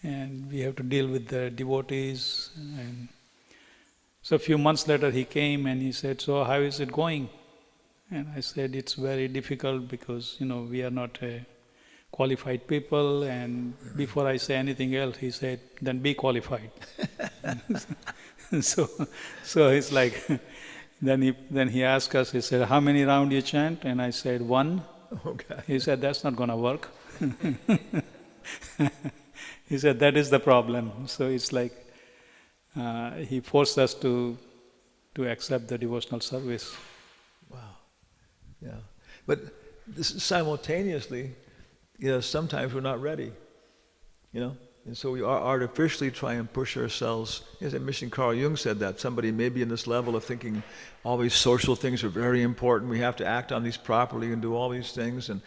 And we have to deal with the devotees. And so a few months later he came and he said, "So how is it going?" And I said, "It's very difficult because, we are not qualified people." And before I say anything else, he said, "Then be qualified." So it's like, then he asked us, he said, "How many rounds you chant?" And I said, 1. Okay. He said, "That's not going to work." He said, "That is the problem." So it's like, he forced us to accept the devotional service. Wow. Yeah. But this, simultaneously, sometimes we're not ready, And so we artificially try and push ourselves. As I mentioned, Carl Jung said that. Somebody may be in this level of thinking all these social things are very important. We have to act on these properly and do all these things. And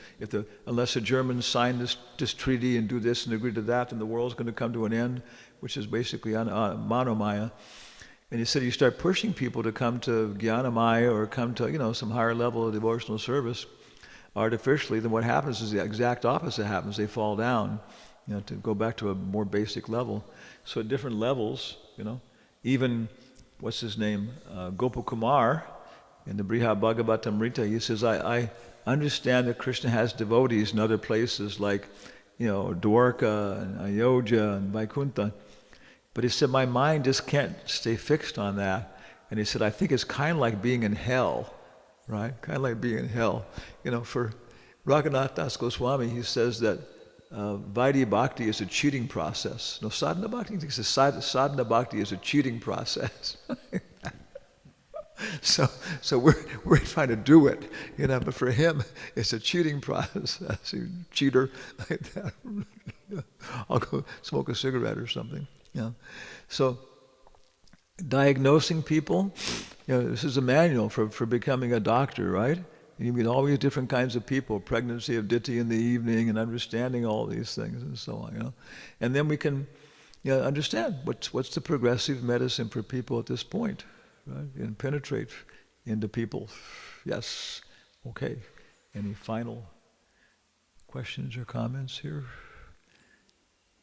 unless the Germans sign this treaty and do this and agree to that, then the world's going to come to an end, which is basically Manomaya. And he said you start pushing people to come to Jnanamaya or come to, some higher level of devotional service artificially, then what happens is the exact opposite happens. They fall down. To go back to a more basic level. So at different levels, even, what's his name, Gopakumar, in the Brihad Bhagavatamrita, he says, I understand that Krishna has devotees in other places like, Dwarka and Ayodhya and Vaikuntha. But he said, my mind just can't stay fixed on that. And he said, I think it's kind of like being in hell, right? Kind of like being in hell. For Raghunath Das Goswami, he says that Vaidya Bhakti is a cheating process. No, Sadhana Bhakti, he says Sadhana Bhakti is a cheating process. So we're trying to do it, but for him, it's a cheating process. You cheater like that. I'll go smoke a cigarette or something. So diagnosing people, this is a manual for becoming a doctor, right? You meet all these different kinds of people, pregnancy of Diti in the evening, and understanding all these things and so on, And then we can understand what's the progressive medicine for people at this point, right? And penetrate into people. Yes, okay. Any final questions or comments here?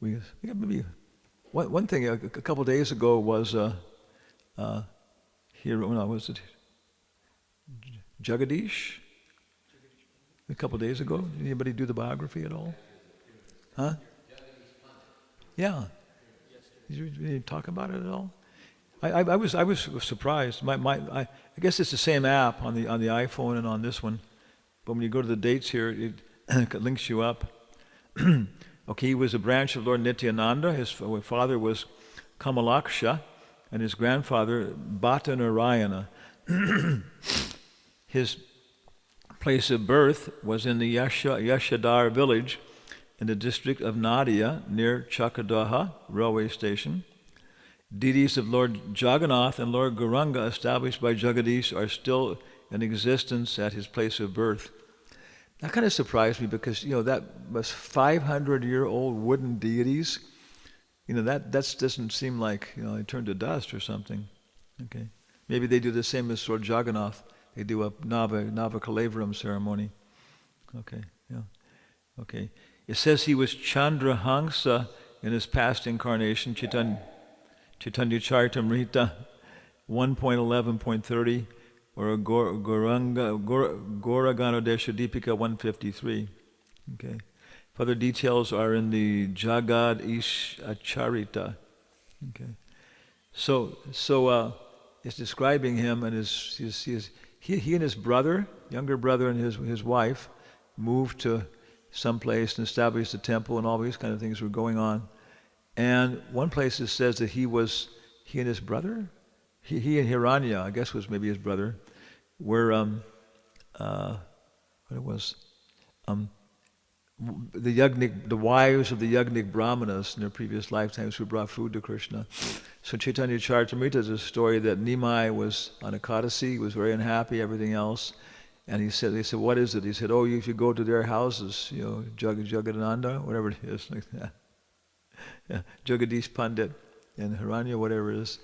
We got maybe one thing a couple of days ago was here. No, was it Jagadish? A couple of days ago. Did anybody do the biography at all? Huh? Yeah. Did you talk about it at all? I was surprised. I guess it's the same app on the iPhone and on this one, but when you go to the dates here, it links you up. Okay, he was a branch of Lord Nityananda. His father was Kamalaksha, and his grandfather Bhatta Narayana. His place of birth was in the Yashadhar village in the district of Nadia near Chakadaha railway station. Deities of Lord Jagannath and Lord Gauranga established by Jagadish are still in existence at his place of birth. That kind of surprised me because, that was 500-year-old wooden deities. That doesn't seem like, they turned to dust or something. Okay. Maybe they do the same as Lord Jagannath. They do a Navakalevaram ceremony. Okay, yeah. Okay. It says he was Chandrahangsa in his past incarnation, Chaitanya Charitamrita 1.11.30, or Gauraganodesha Deepika 153. Okay. Further details are in the Jagad Acharita. Okay. So it's describing him and he and his brother, younger brother, and his wife moved to some place and established a temple, and all these kind of things were going on. And one place it says that he and his brother, he and Hiranya, I guess was maybe his brother, were the wives of the Yagnik Brahmanas in their previous lifetimes who brought food to Krishna. So Chaitanya Charitamrita is a story that Nimai was on Ekadasi, was very unhappy, everything else. And they said, what is it? He said, you should go to their houses, Jagadananda, whatever it is, like that. Yeah, Jagadish Pandit and Hiranya, whatever it is.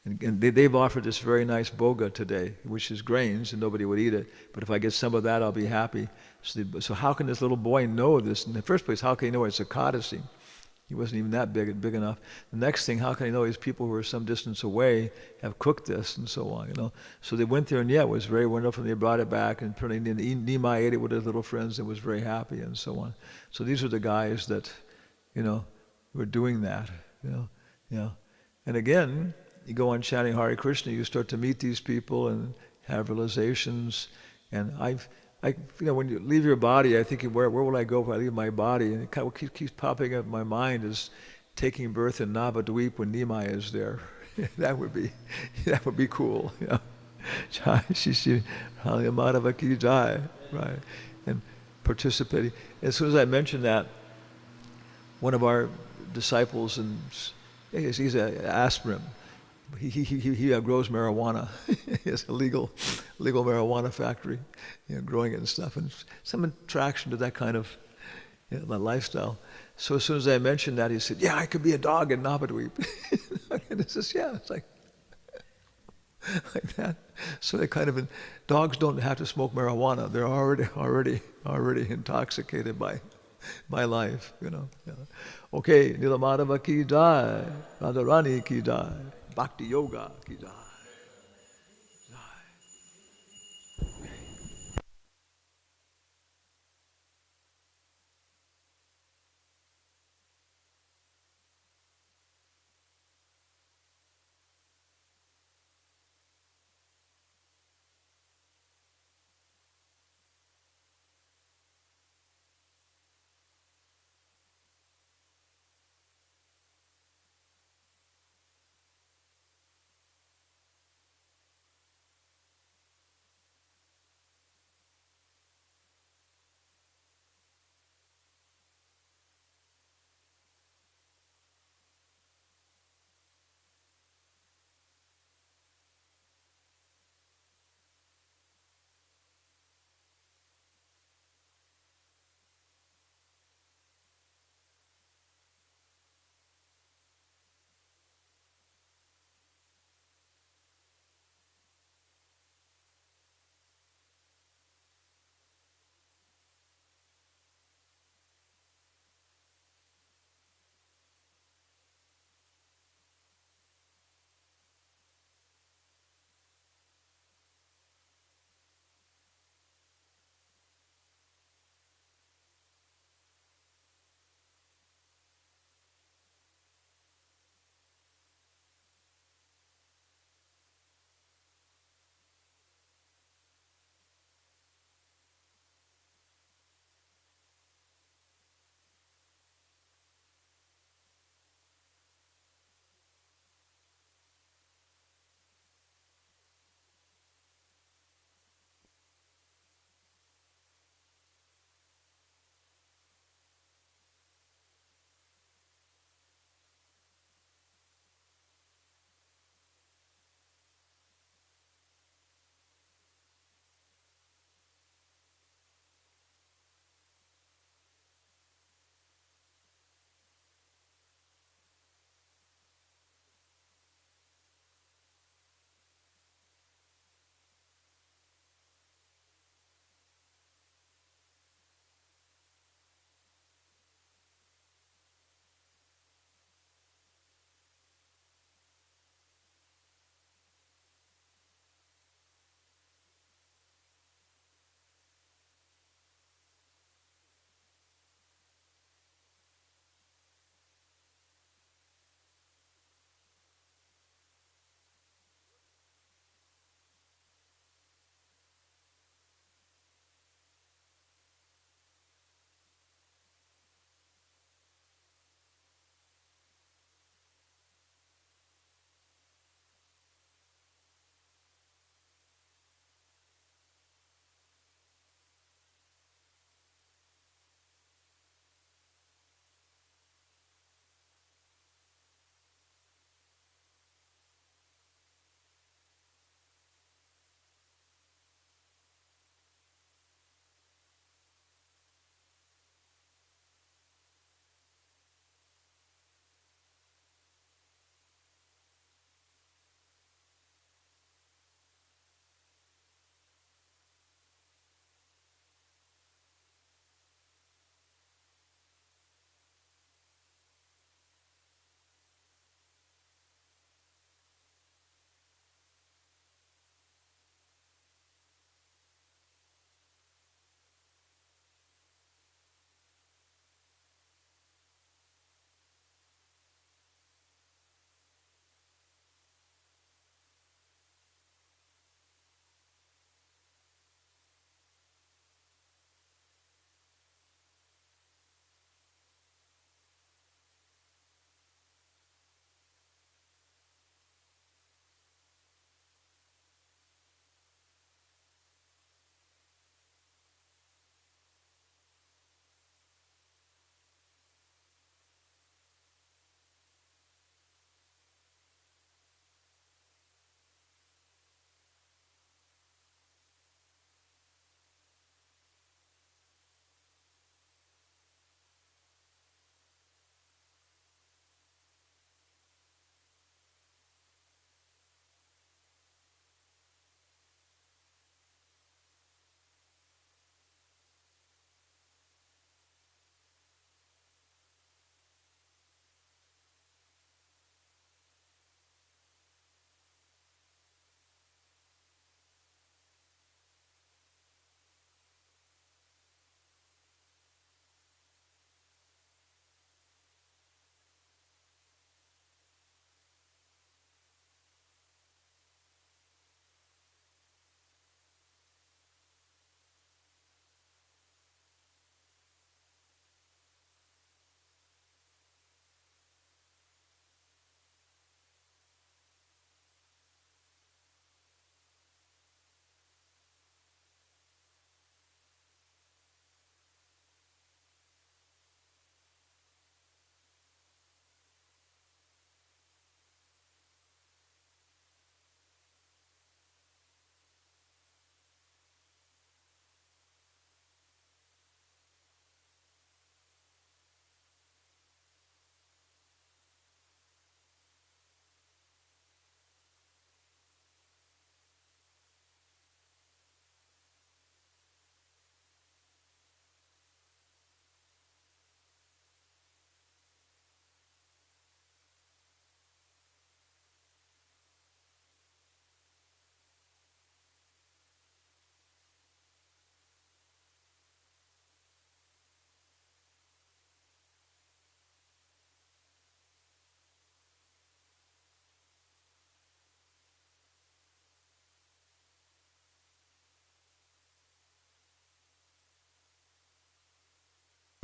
And they've offered this very nice boga today, which is grains, and nobody would eat it. But if I get some of that, I'll be happy. So how can this little boy know this? In the first place, how can he know it's Ekadasi? He wasn't even that big enough. The next thing, how can he know these people who are some distance away have cooked this and so on, So they went there, and it was very wonderful. They brought it back, and Nimai ate it with his little friends and was very happy and so on. So these are the guys that, were doing that, And again, you go on chanting Hare Krishna, you start to meet these people and have realizations. And when you leave your body, I think, where will I go if I leave my body? And it kind of keeps popping up in my mind is taking birth in Navadweep when Nimai is there. that would be cool. Jai Shri Madhava Ki Jai, right? participating. As soon as I mentioned that, one of our disciples, and he's an aspirin. He grows marijuana. He has a legal marijuana factory, growing it and stuff, and some attraction to that kind of that lifestyle. So as soon as I mentioned that, he said, "Yeah, I could be a dog in Navadvip." And it's just, it's like that. So they kind of, dogs don't have to smoke marijuana. They're already intoxicated by life, Okay, Nilamadava ki jai, Radharani ki jai, Bhakti Yoga ki jai.